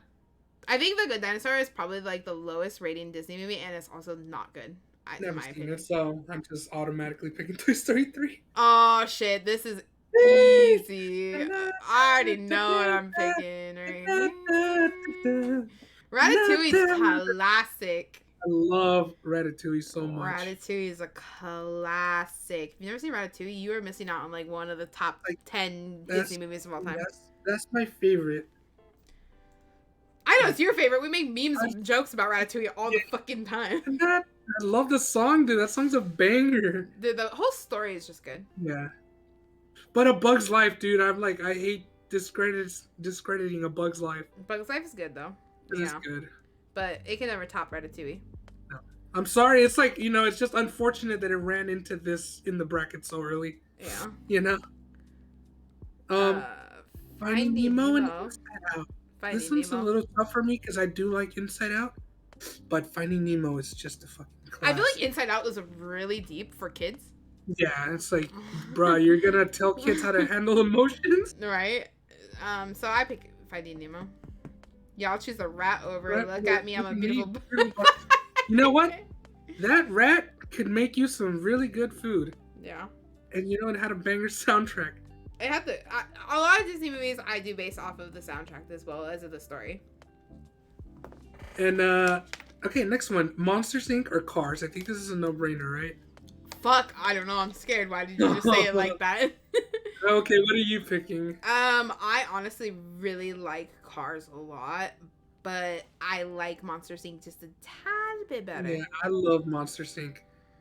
I think The Good Dinosaur is probably like the lowest rating Disney movie, and it's also not good. Never seen it, so I'm just automatically picking Toy Story 3. Oh shit, this is easy. I already know what I'm picking. Ratatouille's classic. I love Ratatouille so much. Ratatouille is a classic. If you've never seen Ratatouille, you are missing out on like one of the top 10 Disney movies of all time. That's my favorite. I know it's your favorite. We make memes and jokes about Ratatouille all the fucking time. I love the song, dude. That song's a banger. The whole story is just good. Yeah. But A Bug's Life, dude, I hate discrediting A Bug's Life. Bug's Life is good, though. It is good. But it can never top Ratatouille. No. I'm sorry. It's like, it's just unfortunate that it ran into this in the bracket so early. Yeah. Finding Nemo and Inside Out. This one's a little tough for me because I do like Inside Out. But Finding Nemo is just a fucking classic. I feel like Inside Out is really deep for kids. Yeah, it's like, bro, you're gonna tell kids how to handle emotions? Right. So I pick Finding Nemo. Y'all choose a rat over. Look at me, I'm a beautiful bird. You know what? That rat could make you some really good food. Yeah. And it had a banger soundtrack. It had a lot of Disney movies I do base off of the soundtrack as well as of the story. And okay, next one, Monsters Inc. or Cars. I think this is a no-brainer, right? Fuck, I don't know. I'm scared. Why did you just say it like that? Okay, what are you picking? I honestly really like Cars a lot, but I like Monsters Inc. just a tad bit better. Yeah, I love Monsters Inc.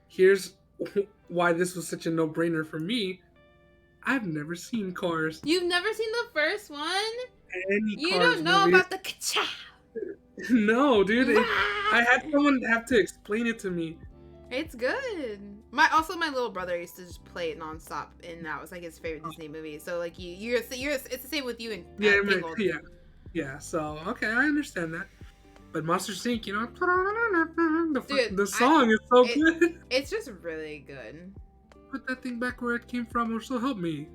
Here's why this was such a no-brainer for me. I've never seen Cars. You've never seen the first one? You Cars don't know movies. about the ka-cha. No, dude. I had someone have to explain it to me. It's good. My little brother used to just play it nonstop, and that was like his favorite Disney movie. So like you're it's the same with you and Tangled. Yeah. So okay, I understand that. But Monsters Inc., the song is so good. It's just really good. Put that thing back where it came from, or so help me.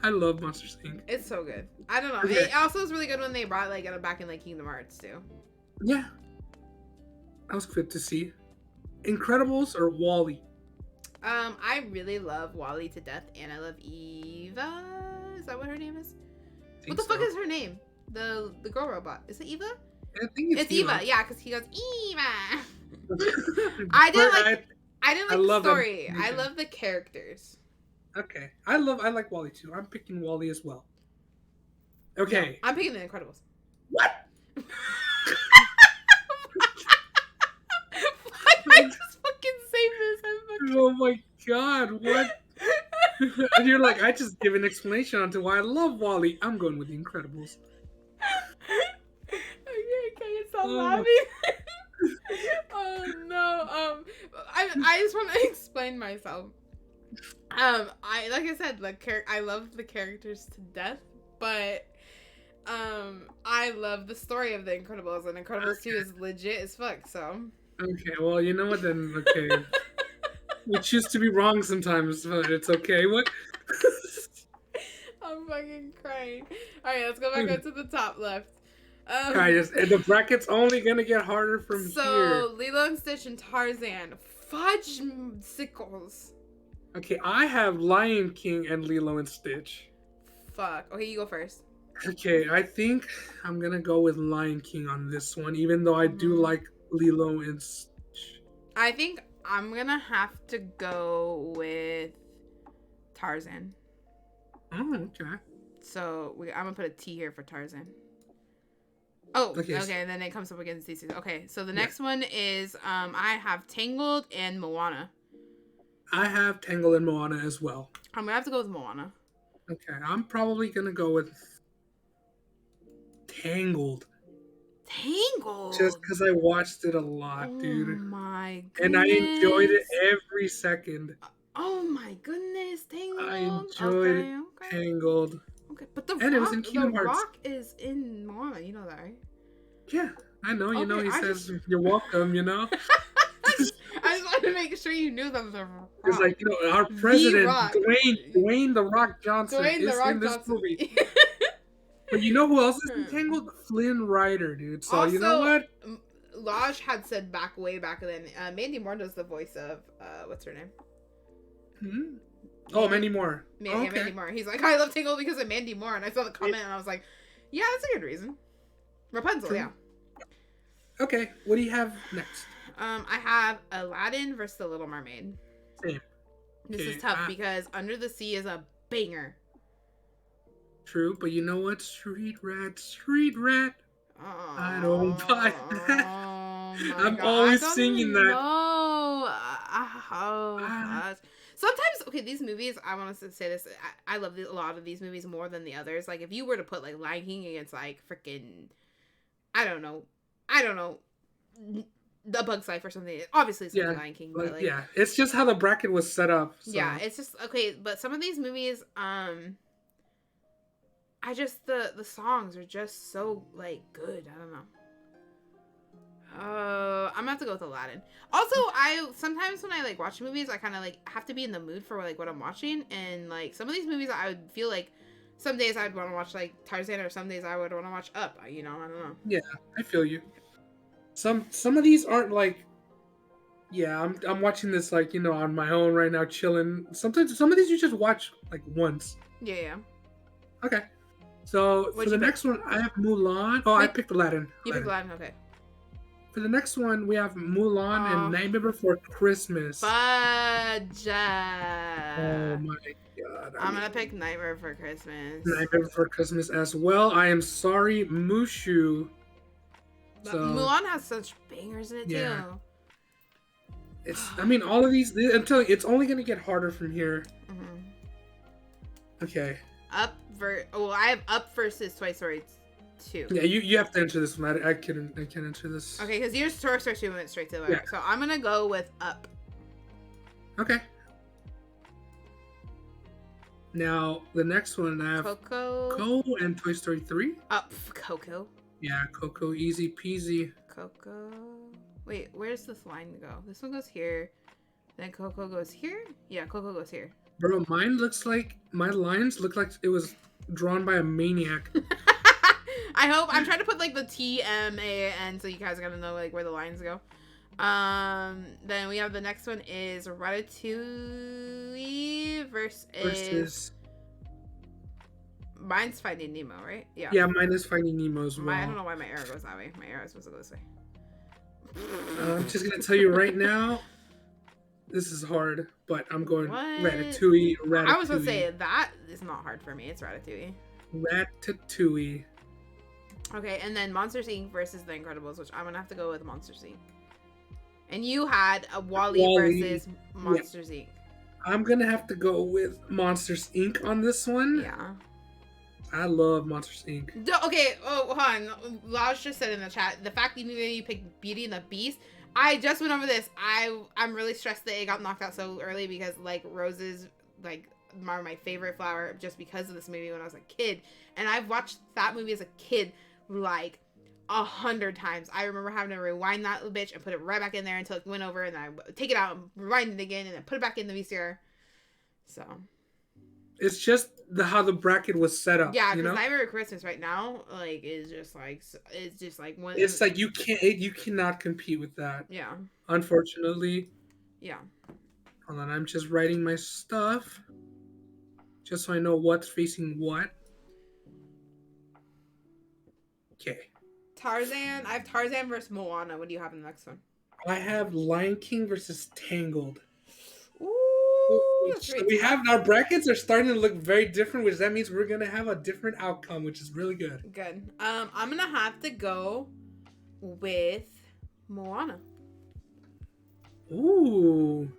I love Monsters Inc. It's so good. I don't know. Okay. It also is really good when they brought it back in Kingdom Hearts too. Yeah, that was good to see. Incredibles or WALL-E? I really love Wally to death, and I love Eva. Is that what her name is? What the fuck is her name? The girl robot. Is it Eva? I think it's Eva. Yeah, because he goes Eva. I didn't like the story. I love the characters. Okay, I like Wally too. I'm picking Wally as well. Okay, no, I'm picking The Incredibles. What? I just fucking say this. Oh my god, what? And you're like, I just give an explanation onto why I love Wally. I'm going with The Incredibles. Okay, can you stop laughing? Oh no. I just want to explain myself. I said, I love the characters to death, but I love the story of The Incredibles, and Incredibles 2 is legit as fuck. So. Okay, well, you know what then? Okay. We choose to be wrong sometimes, but it's okay. What? I'm fucking crying. Alright, let's go back up to the top left. Alright, the bracket's only gonna get harder from here. So, Lilo and Stitch and Tarzan. Fudge sickles. Okay, I have Lion King and Lilo and Stitch. Fuck. Okay, you go first. Okay, I think I'm gonna go with Lion King on this one, even though I do like Lilo and Stitch. I think I'm gonna have to go with Tarzan. Oh, okay. So I'm gonna put a T here for Tarzan. Oh, okay. And then it comes up against these two. Okay, so the next one is I have Tangled and Moana. I have Tangled and Moana as well. I'm gonna have to go with Moana. Okay, I'm probably gonna go with Tangled. Just because I watched it a lot, dude. Oh my goodness. And I enjoyed it every second. Oh my goodness, Tangled. I enjoyed Tangled. Okay, but the Rock is in Moana, you know that, right? Yeah, I know. You know, he says, "You're welcome." You know. I just wanted to make sure you knew that was a Rock. It's like, you know, our president, Dwayne the Rock Johnson, is in this movie. But you know who else is in Tangled? Flynn Rider, dude. So also, you know what? Lodge had said way back then. Mandy Moore does the voice of what's her name? Oh, Mandy Moore. Mandy Moore. He's like, I love Tangled because of Mandy Moore, and I saw the comment and I was like, yeah, that's a good reason. Rapunzel, yeah. Okay, what do you have next? I have Aladdin versus The Little Mermaid. Same. This is tough because Under the Sea is a banger. True, but you know what? Street rat. Oh, I don't buy that. I'm always singing that. No. Sometimes, okay, these movies, I want to say this, I love a lot of these movies more than the others. Like, if you were to put, like, Lion King against, like, freaking, I don't know, The Bug's Life or something, obviously it's Lion King. But, like, yeah, it's just how the bracket was set up. So. Yeah, it's just, okay, but some of these movies, the songs are just so, like, good. I don't know. I'm gonna have to go with Aladdin. Also, sometimes when I, like, watch movies, I kind of, like, have to be in the mood for, like, what I'm watching. And, like, some of these movies, I would feel like some days I'd want to watch, like, Tarzan, or some days I would want to watch Up. You know, I don't know. Yeah, I feel you. Some of these aren't, like, yeah, I'm watching this, like, you know, on my own right now, chilling. Sometimes some of these you just watch, like, once. Yeah. Okay. So, for the next one, I have Mulan. Oh, I picked Aladdin. You picked Aladdin, okay. For the next one, we have Mulan and Nightmare Before Christmas. Fudge. Oh my god. I'm gonna pick Nightmare Before Christmas. Nightmare Before Christmas as well. I am sorry, Mushu. So, Mulan has such bangers in it too. I mean, all of these, I'm telling you, it's only gonna get harder from here. Okay. I have Up versus Toy Story 2. Yeah, you have to answer this one. I can't answer this. Okay, because yours Toy Story 2 went straight to the right. So I'm gonna go with Up. Okay. Now the next one I have Coco and Toy Story 3. Up Coco. Yeah, Coco, easy peasy. Coco. Wait, where's this line go? This one goes here. Then Coco goes here. Yeah, Coco goes here. Bro, my lines look like it was drawn by a maniac. I hope. I'm trying to put, like, the T, M, A, N, so you guys are gonna know, like, where the lines go. Then we have the next one is Ratatouille versus. Mine's Finding Nemo, right? Yeah. Yeah, mine is Finding Nemo as well. I don't know why my arrow goes that way. My arrow is supposed to go this way. I'm just gonna tell you right now. This is hard, but I'm going Ratatouille. I was gonna say that is not hard for me. It's Ratatouille. Ratatouille. Okay, and then Monsters Inc. versus The Incredibles, which I'm gonna have to go with Monsters Inc. And you had a Wall-E versus Monsters Inc. I'm gonna have to go with Monsters Inc. on this one. Yeah. I love Monsters Inc. Okay, hold on. Laj just said in the chat, the fact that you picked Beauty and the Beast, I just went over this. I'm really stressed that it got knocked out so early because, like, roses, like, are my favorite flower just because of this movie when I was a kid. And I've watched that movie as a kid, like, 100 times. I remember having to rewind that little bitch and put it right back in there until it went over, and then I take it out and rewind it again and then put it back in the VCR. So... It's just how the bracket was set up. Yeah, because Nightmare Before Christmas right now, like, is just like one. It's like you cannot compete with that. Yeah. Unfortunately. Yeah. Hold on, I'm just writing my stuff, just so I know what's facing what. Okay. Tarzan. I have Tarzan versus Moana. What do you have in the next one? I have Lion King versus Tangled. Ooh, so we have our brackets are starting to look very different, which that means we're gonna have a different outcome, which is really good. Good. I'm gonna have to go with Moana. Ooh.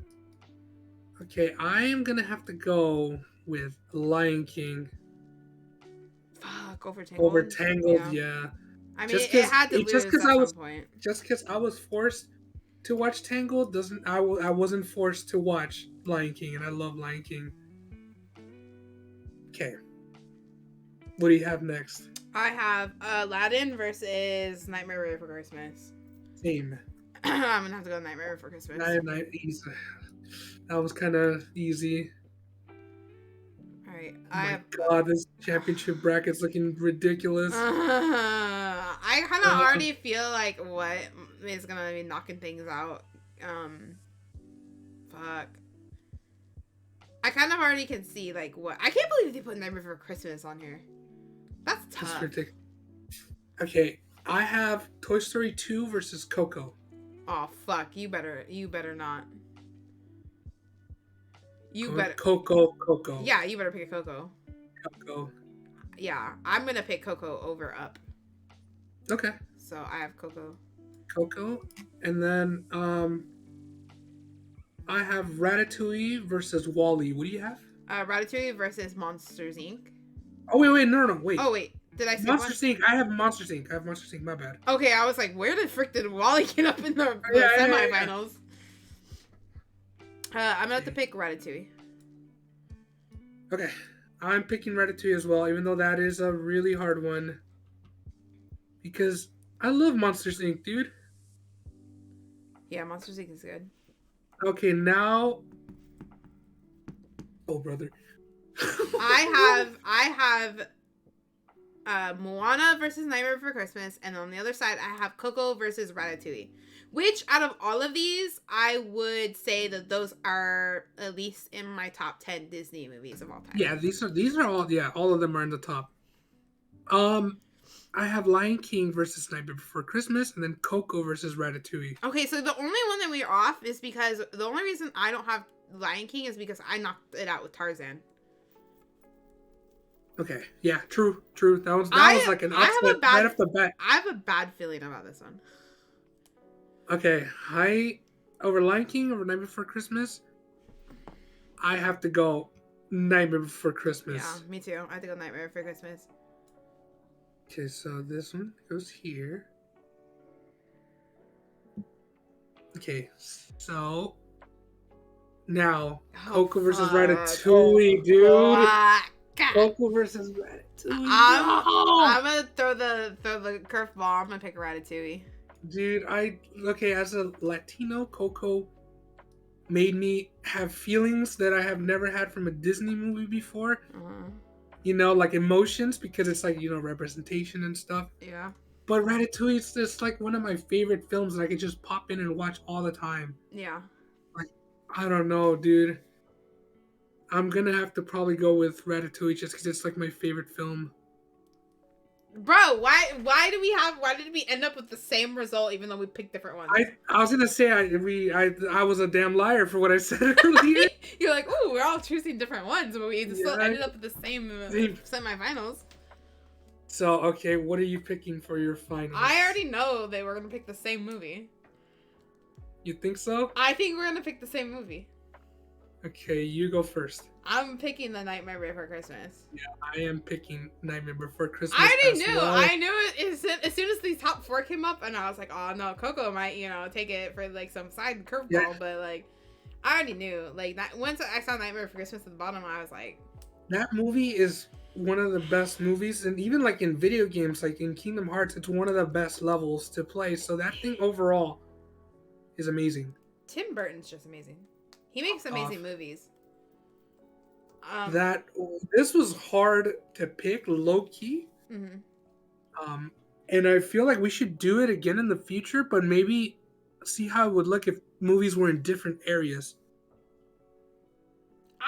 Okay, I am gonna have to go with Lion King. Fuck, over Tangled. Over Tangled, yeah. I mean, it had to lose at some point. Just because I was forced to watch Tangled I wasn't forced to watch Lion King, and I love Lion King. Okay. What do you have next? I have Aladdin versus Nightmare Before Christmas. Same. I'm gonna have to go Nightmare Before Christmas. That was kind of easy. Alright. God, this championship bracket's looking ridiculous. I kind of already feel like what is gonna be knocking things out. Fuck. I kind of already can see, like, what... I can't believe they put Nightmare Before Christmas on here. That's tough. That's ridiculous. Okay, I have Toy Story 2 versus Coco. Oh, fuck. You better not. Better... Coco. Yeah, you better pick a Coco. Coco. Yeah, I'm gonna pick Coco over Up. Okay. So, I have Coco. And then, I have Ratatouille versus Wall-E. What do you have? Ratatouille versus Monsters Inc. Oh, wait, no, wait. Oh, wait. Did I say Monsters Inc.? I have Monsters Inc. My bad. Okay, I was like, where the frick did Wall-E get up in the semifinals? I'm gonna have to pick Ratatouille. Okay. I'm picking Ratatouille as well, even though that is a really hard one. Because I love Monsters Inc., dude. Yeah, Monsters Inc. is good. Okay, now... Oh, brother. I have Moana versus Nightmare Before Christmas, and on the other side, I have Coco versus Ratatouille. Which, out of all of these, I would say that those are at least in my top 10 Disney movies of all time. Yeah, these are all, all of them are in the top. I have Lion King versus Nightmare Before Christmas, and then Coco versus Ratatouille. Okay, so the only one that we're off is because the only reason I don't have Lion King is because I knocked it out with Tarzan. Okay, yeah, true. That was like an upset right off the bat. I have a bad feeling about this one. Okay, over Lion King, over Nightmare Before Christmas, I have to go Nightmare Before Christmas. Yeah, me too. I have to go Nightmare Before Christmas. Okay, so this one goes here. Okay, so now Coco versus Ratatouille, dude. Coco versus Ratatouille. I'm gonna throw the curveball. I'm gonna pick Ratatouille. Dude, as a Latino, Coco made me have feelings that I have never had from a Disney movie before. Uh-huh. You know, like emotions, because it's like, representation and stuff. Yeah. But Ratatouille is just like one of my favorite films that I could just pop in and watch all the time. Yeah. Like, I don't know, dude. I'm gonna have to probably go with Ratatouille just because it's like my favorite film. Bro, why did we end up with the same result even though we picked different ones? I was gonna say I was a damn liar for what I said earlier. You're like, ooh, we're all choosing different ones, but we still ended up with the same semifinals. So okay, what are you picking for your finals? I already know they were gonna pick the same movie. You think so? I think we're gonna pick the same movie. Okay, you go first. I'm picking The Nightmare Before Christmas. Yeah, I am picking Nightmare Before Christmas. I already knew. Well. I knew it as soon as these top 4 came up, and I was like, oh no, Coco might, take it for like some side curveball. Yeah. But like, I already knew. Like that once I saw Nightmare Before Christmas at the bottom, I was like, that movie is one of the best movies, and even like in video games, like in Kingdom Hearts, it's one of the best levels to play. So that thing overall is amazing. Tim Burton's just amazing. He makes amazing movies. This was hard to pick, low key. Mm-hmm. And I feel like we should do it again in the future, but maybe see how it would look if movies were in different areas.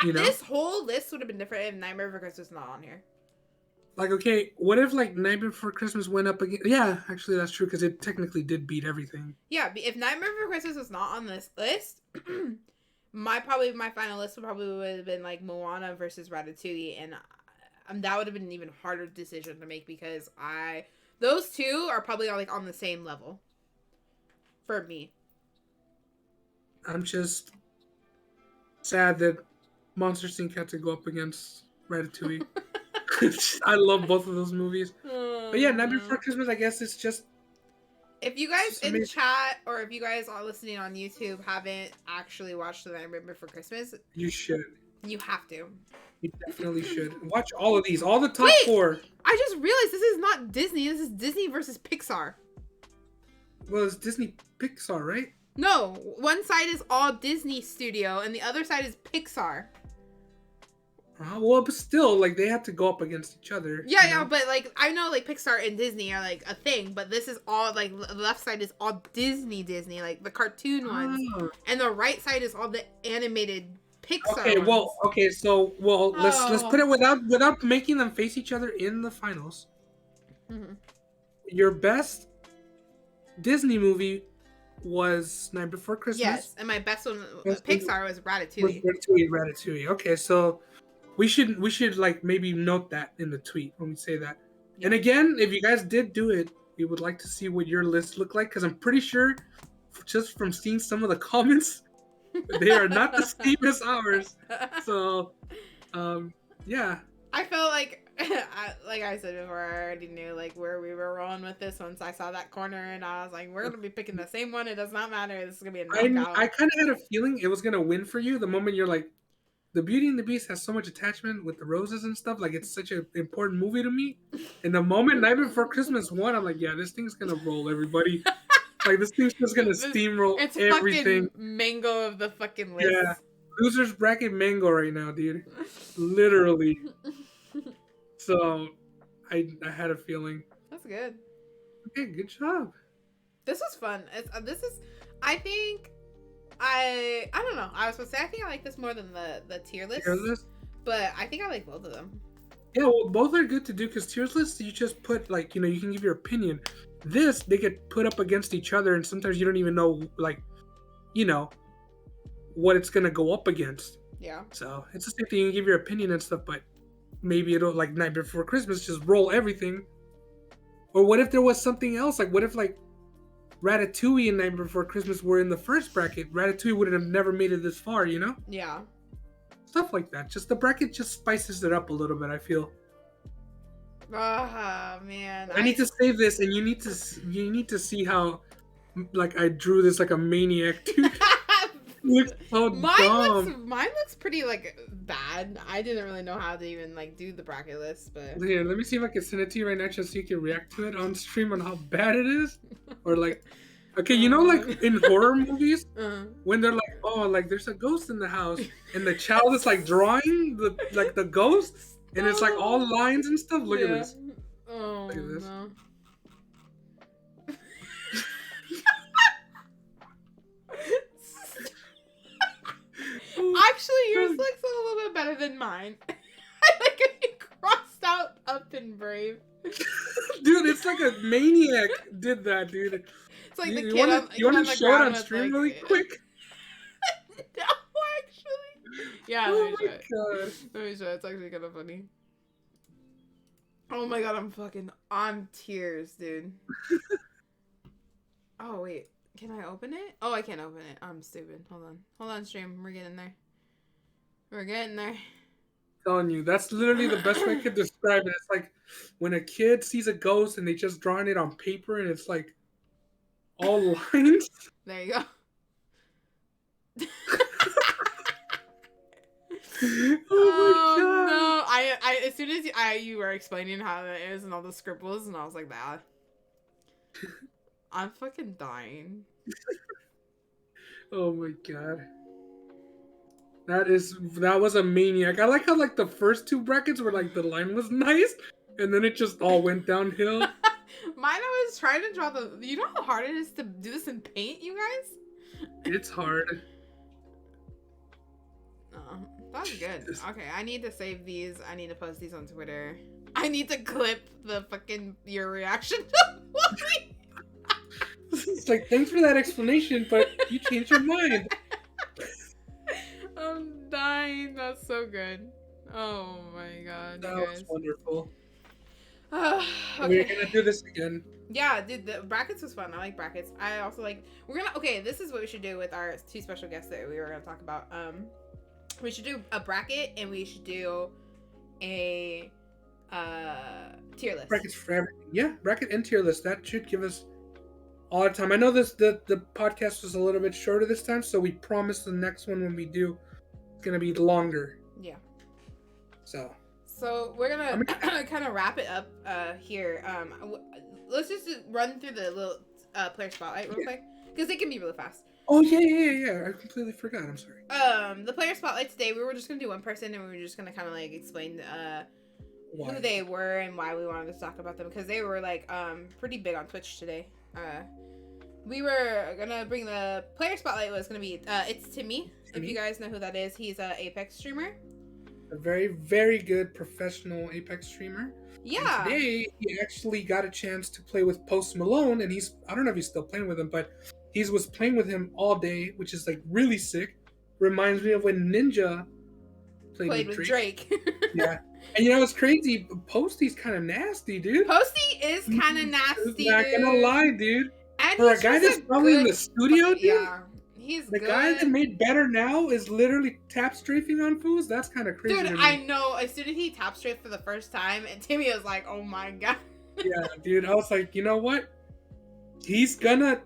This whole list would have been different if Nightmare Before Christmas was not on here. Like, okay, what if like Nightmare Before Christmas went up again? Yeah, actually that's true because it technically did beat everything. Yeah, if Nightmare Before Christmas was not on this list, my final list would have been like Moana versus Ratatouille, and that would have been an even harder decision to make because those two are probably like on the same level for me. I'm just sad that Monsters Inc. had to go up against Ratatouille. I love both of those movies. But yeah, Nightmare Before Christmas, I guess it's just... If you guys in chat or if you guys are listening on YouTube haven't actually watched The Nightmare Before Christmas... You should. You have to. You definitely should. Watch all of these. All the top 4. I just realized this is not Disney. This is Disney versus Pixar. Well, it's Disney Pixar, right? No. One side is all Disney Studio and the other side is Pixar. Well, but still, like, they have to go up against each other. Yeah, but, like, I know, like, Pixar and Disney are, like, a thing, but this is all, like, the left side is all Disney, like, the cartoon ones. And the right side is all the animated Pixar ones. Let's put it without making them face each other in the finals. Mm-hmm. Your best Disney movie was Night Before Christmas. Yes, and my best one, Pixar, was Ratatouille. Ratatouille. Okay, so... We should like maybe note that in the tweet when we say that. Yeah. And again, if you guys did do it, we would like to see what your list looked like because I'm pretty sure, just from seeing some of the comments, they are not the same as ours. So, yeah. I felt like, like I said before, I already knew like where we were rolling with this once I saw that corner, and I was like, we're gonna be picking the same one. It does not matter. This is gonna be a knockout. I kind of had a feeling it was gonna win for you the moment you're like. The Beauty and the Beast has so much attachment with the roses and stuff. Like, it's such an important movie to me. And the moment Nightmare Before Christmas won, I'm like, yeah, this thing's going to roll everybody. Like, this thing's just going to steamroll everything. It's fucking mango of the fucking list. Yeah. Losers bracket mango right now, dude. Literally. So, I had a feeling. That's good. Okay, good job. This was fun. I think... I don't know. I was supposed to say I think I like this more than the tier list. But I think I like both of them. Yeah, well, both are good to do because tier lists you just put like you can give your opinion. This they get put up against each other, and sometimes you don't even know like what it's gonna go up against. Yeah. So it's the same thing. You can give your opinion and stuff, but maybe it'll like Night Before Christmas just roll everything. Or what if there was something else? Like what if like Ratatouille and Night Before Christmas were in the first bracket? Ratatouille would have never made it this far, Yeah. Stuff like that. Just the bracket just spices it up a little bit, I feel. Oh man. I need to save this, and you need to see how like I drew this like a maniac, dude. Looks so dumb. Mine looks pretty like bad. I didn't really know how to even like do the bracket list, but here, let me see if I can send it to you right now just so you can react to it on stream on how bad it is. Or like okay, like in horror movies when they're like, oh, like there's a ghost in the house and the child is like drawing the ghost and it's like all lines and stuff. Look at this. Oh, look at this. No. Actually, yours looks a little bit better than mine. I like it crossed out up and brave. Dude, it's like a maniac did that, dude. It's like the You kid want on, to on the show it ground on with stream like... really quick? No, actually. Yeah, Oh my god. Let me show it. It's actually kind of funny. Oh my god, I'm tears, dude. Oh, wait. Can I open it? Oh, I can't open it. I'm stupid. Hold on, stream. We're getting there. We're getting there. Telling you, that's literally the best way I could describe it. It's like when a kid sees a ghost and they just drawing it on paper and it's like all lines. There you go. Oh my god. No. I as soon as you were explaining how that is and all the scribbles, and I was like, that. I'm fucking dying. Oh my god. That was a maniac. I like how like the first two brackets were like the line was nice, and then it just all went downhill. Mine, I was trying to draw the. You know how hard it is to do this in paint, you guys? It's hard. That's good. Okay, I need to save these. I need to post these on Twitter. I need to clip the fucking your reaction to Wally. It's like, thanks for that explanation, but you changed your mind. I'm dying. That's so good. Oh my god. That was wonderful. Okay. We're gonna do this again. Yeah, dude, the brackets was fun. I like brackets. I also like. Okay, this is what we should do with our two special guests that we were gonna talk about. We should do a bracket and we should do a tier list. Brackets for everything. Yeah, bracket and tier list. That should give us all the time. I know the podcast was a little bit shorter this time, so we promise the next one when we do, it's gonna be longer. Yeah. So we're gonna kind of wrap it up here. Let's just run through the little player spotlight real quick because it can be really fast. Oh yeah. I completely forgot. I'm sorry. The player spotlight today, we were just gonna do one person and we were just gonna kind of like explain who they were and why we wanted to talk about them because they were like pretty big on Twitch today. We were gonna bring the player spotlight was gonna be it's Timmy. If you guys know who that is, he's a Apex streamer. A very, very good professional Apex streamer. Yeah. And today he actually got a chance to play with Post Malone, and I don't know if he's still playing with him, but he was playing with him all day, which is like really sick. Reminds me of when Ninja played with Drake. Yeah. And you know what's crazy? Posty's kind of nasty, dude. Posty is kind of nasty, Not gonna lie, dude. And for a guy that's probably in the studio, dude. Yeah. He's the good. guy that made Better Now is literally tap strafing on fools. That's kind of crazy. Dude, I know. As soon as he tap strafed for the first time, and Timmy was like, "Oh my god." Yeah, dude. I was like, you know what? He's gonna.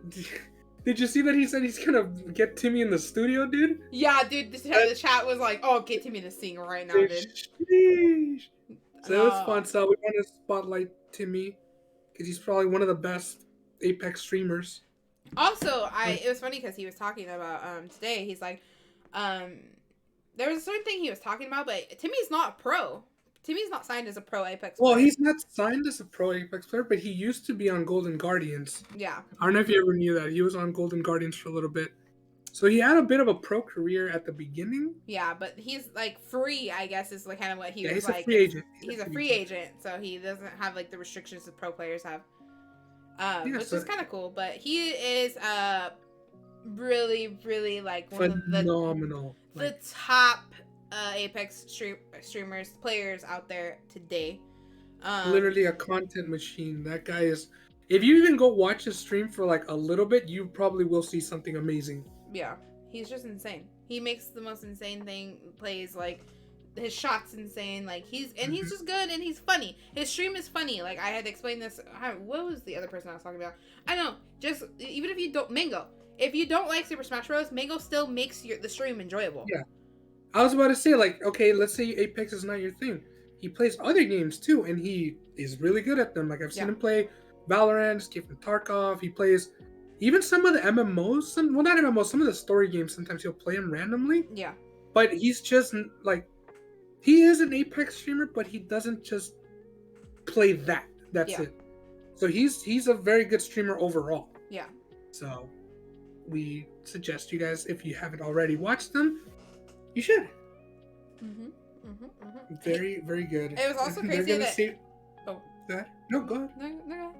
Did you see that he said he's gonna get Timmy in the studio, dude? Yeah, dude. The chat was like, "Oh, get Timmy to sing right now, dude." Sheesh. So it was fun. So we want to spotlight Timmy because he's probably one of the best Apex streamers. Also, it was funny because he was talking about today. He's like, there was a certain thing he was talking about, but Timmy's not a pro. Timmy's not signed as a pro Apex player. Well, he's not signed as a pro Apex player, but he used to be on Golden Guardians. Yeah. I don't know if you ever knew that. He was on Golden Guardians for a little bit. So he had a bit of a pro career at the beginning. Yeah, but he's like free, I guess, is like kind of what he was he's like. A free agent. He's a free agent, so he doesn't have like the restrictions that pro players have. Which is kind of cool, but he is really, really like one phenomenal. of the top Apex streamers, players out there today. Literally a content machine. That guy is. If you even go watch his stream for like a little bit, you probably will see something amazing. Yeah, he's just insane. He makes the most insane thing. Plays like his shots insane. Like he's just good and he's funny. His stream is funny. Like I had explained this. What was the other person I was talking about? I know. Just even if you don't Mango, if you don't like Super Smash Bros, Mango still makes the stream enjoyable. Yeah, I was about to say like, okay, let's say Apex is not your thing. He plays other games too, and he is really good at them. Like I've seen him play Valorant, Escape from Tarkov. He plays even some of the MMOs. Well, not MMOs. Some of the story games. Sometimes he'll play them randomly. Yeah. But he's just like, he is an Apex streamer, but he doesn't just play that. That's it. So he's a very good streamer overall. Yeah. So we suggest you guys, if you haven't already watched them, You should. Very, very good. It was also crazy that. Oh, that? No, go ahead. No.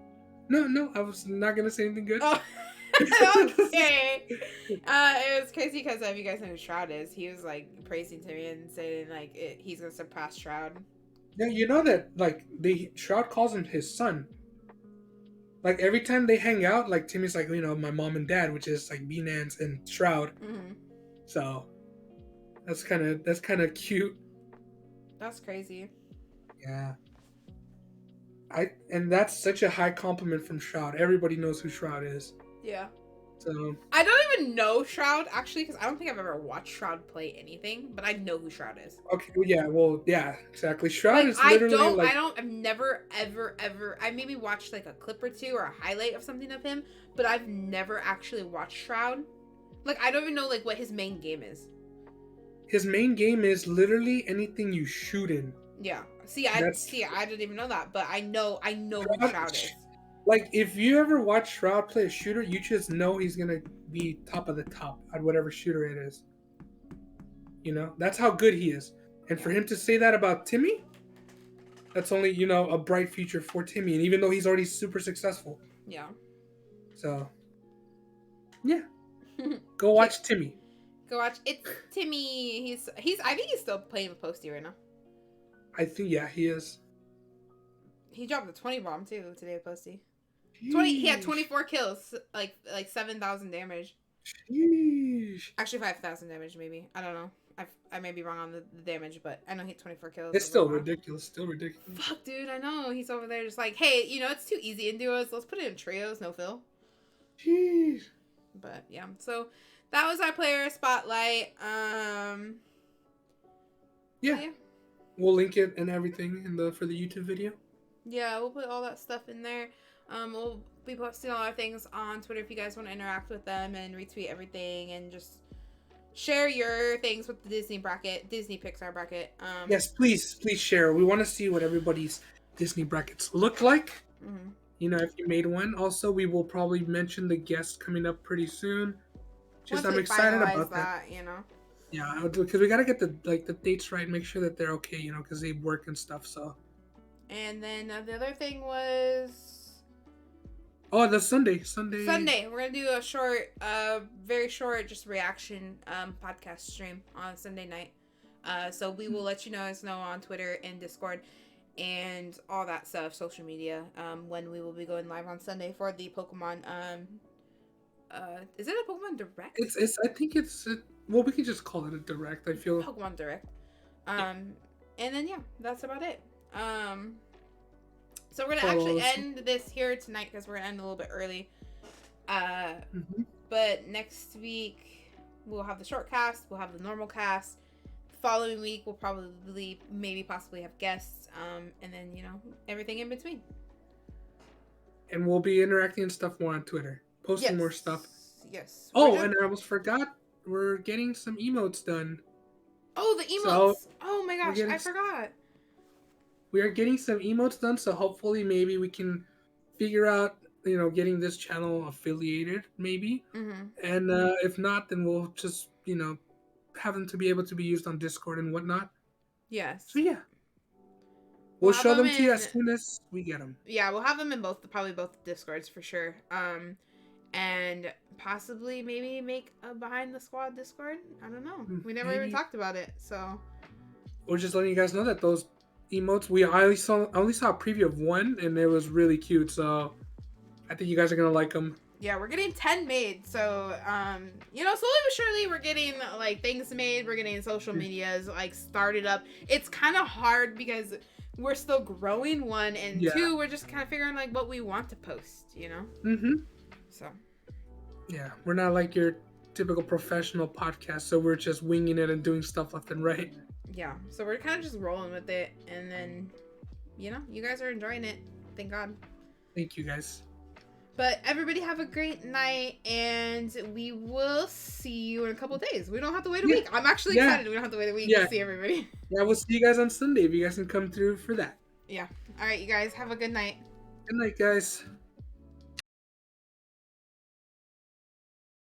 No, I was not gonna say anything good. Oh. Okay. It was crazy because if you guys know who Shroud is, he was like praising Timmy and saying like he's gonna surpass Shroud. Yeah, you know that like Shroud calls him his son. Like every time they hang out, like Timmy's like, my mom and dad, which is like B-Nance and Shroud. Mm-hmm. So that's kind of cute. That's crazy. Yeah. And that's such a high compliment from Shroud. Everybody knows who Shroud is. Yeah. So I don't even know Shroud actually because I don't think I've ever watched Shroud play anything, but I know who Shroud is. Okay. Yeah. Exactly. Shroud is literally I've never ever. I maybe watched like a clip or two or a highlight of something of him, but I've never actually watched Shroud. Like I don't even know like what his main game is. His main game is literally anything you shoot in. Yeah. I didn't even know that, but I know who Shroud is. Like, if you ever watch Shroud play a shooter, you just know he's gonna be top of the top at whatever shooter it is. That's how good he is. And for him to say that about Timmy, that's only, a bright future for Timmy. And even though he's already super successful. Yeah. So, yeah. Go watch Timmy. Go watch. It's Timmy. I think he's still playing with Posty right now. I think, yeah, he is. He dropped a 20 bomb too today with Posty. He had 24 kills, like 7,000 damage. Sheesh. Actually 5,000 damage maybe. I don't know. I may be wrong on the damage, but I know he had 24 kills. It's still ridiculous. Fuck, dude, I know. He's over there just like, hey, it's too easy in duos. Let's put it in trios, no fill. Jeez. But yeah, so that was our player spotlight. Yeah. We'll link it and everything for the YouTube video. Yeah, we'll put all that stuff in there. We'll be posting all our things on Twitter if you guys want to interact with them and retweet everything and just share your things with the Disney Pixar bracket. Yes, please share. We want to see what everybody's Disney brackets look like. Mm-hmm. If you made one. Also, we will probably mention the guests coming up pretty soon. I'm excited about that. Yeah, because we gotta get the dates right, make sure that they're okay. Because they work and stuff. So. And then the other thing was. Oh, the Sunday. We're gonna do a short, very short, just reaction podcast stream on Sunday night. So we will let you guys know on Twitter and Discord and all that stuff, social media, when we will be going live on Sunday for the Pokemon. Is it a Pokemon Direct? I think it's. Well, we could just call it a Direct. I feel Pokemon Direct. And then that's about it. So we're gonna actually end this here tonight because we're gonna end a little bit early. But next week we'll have the short cast, we'll have the normal cast. The following week we'll probably possibly have guests, and then everything in between. And we'll be interacting and stuff more on Twitter, posting more stuff. Yes. Oh, and I almost forgot, we're getting some emotes done. Oh, the emotes! So oh my gosh, I forgot. We are getting some emotes done, so hopefully maybe we can figure out, getting this channel affiliated, maybe. And if not, then we'll just, have them to be able to be used on Discord and whatnot. Yes. So yeah. We'll show them to you as soon as we get them. Yeah, we'll have them in probably both Discords for sure. And possibly maybe make a Behind the Squad Discord. I don't know. We never even talked about it, so. We're just letting you guys know that those emotes, I only saw a preview of one, and it was really cute, so I think you guys are gonna like them. Yeah, we're getting 10 made, so slowly but surely we're getting things made. We're getting social medias started up. It's kind of hard because we're still growing, one, and two, we're just kind of figuring what we want to post, So yeah, we're not like your typical professional podcast, so we're just winging it and doing stuff left and right. Yeah, so we're kind of just rolling with it, and then, you guys are enjoying it. Thank God. Thank you, guys. But everybody have a great night, and we will see you in a couple of days. We don't have to wait a week. I'm actually excited. We don't have to wait a week to see everybody. Yeah, we'll see you guys on Sunday if you guys can come through for that. Yeah. All right, you guys have a good night. Good night, guys.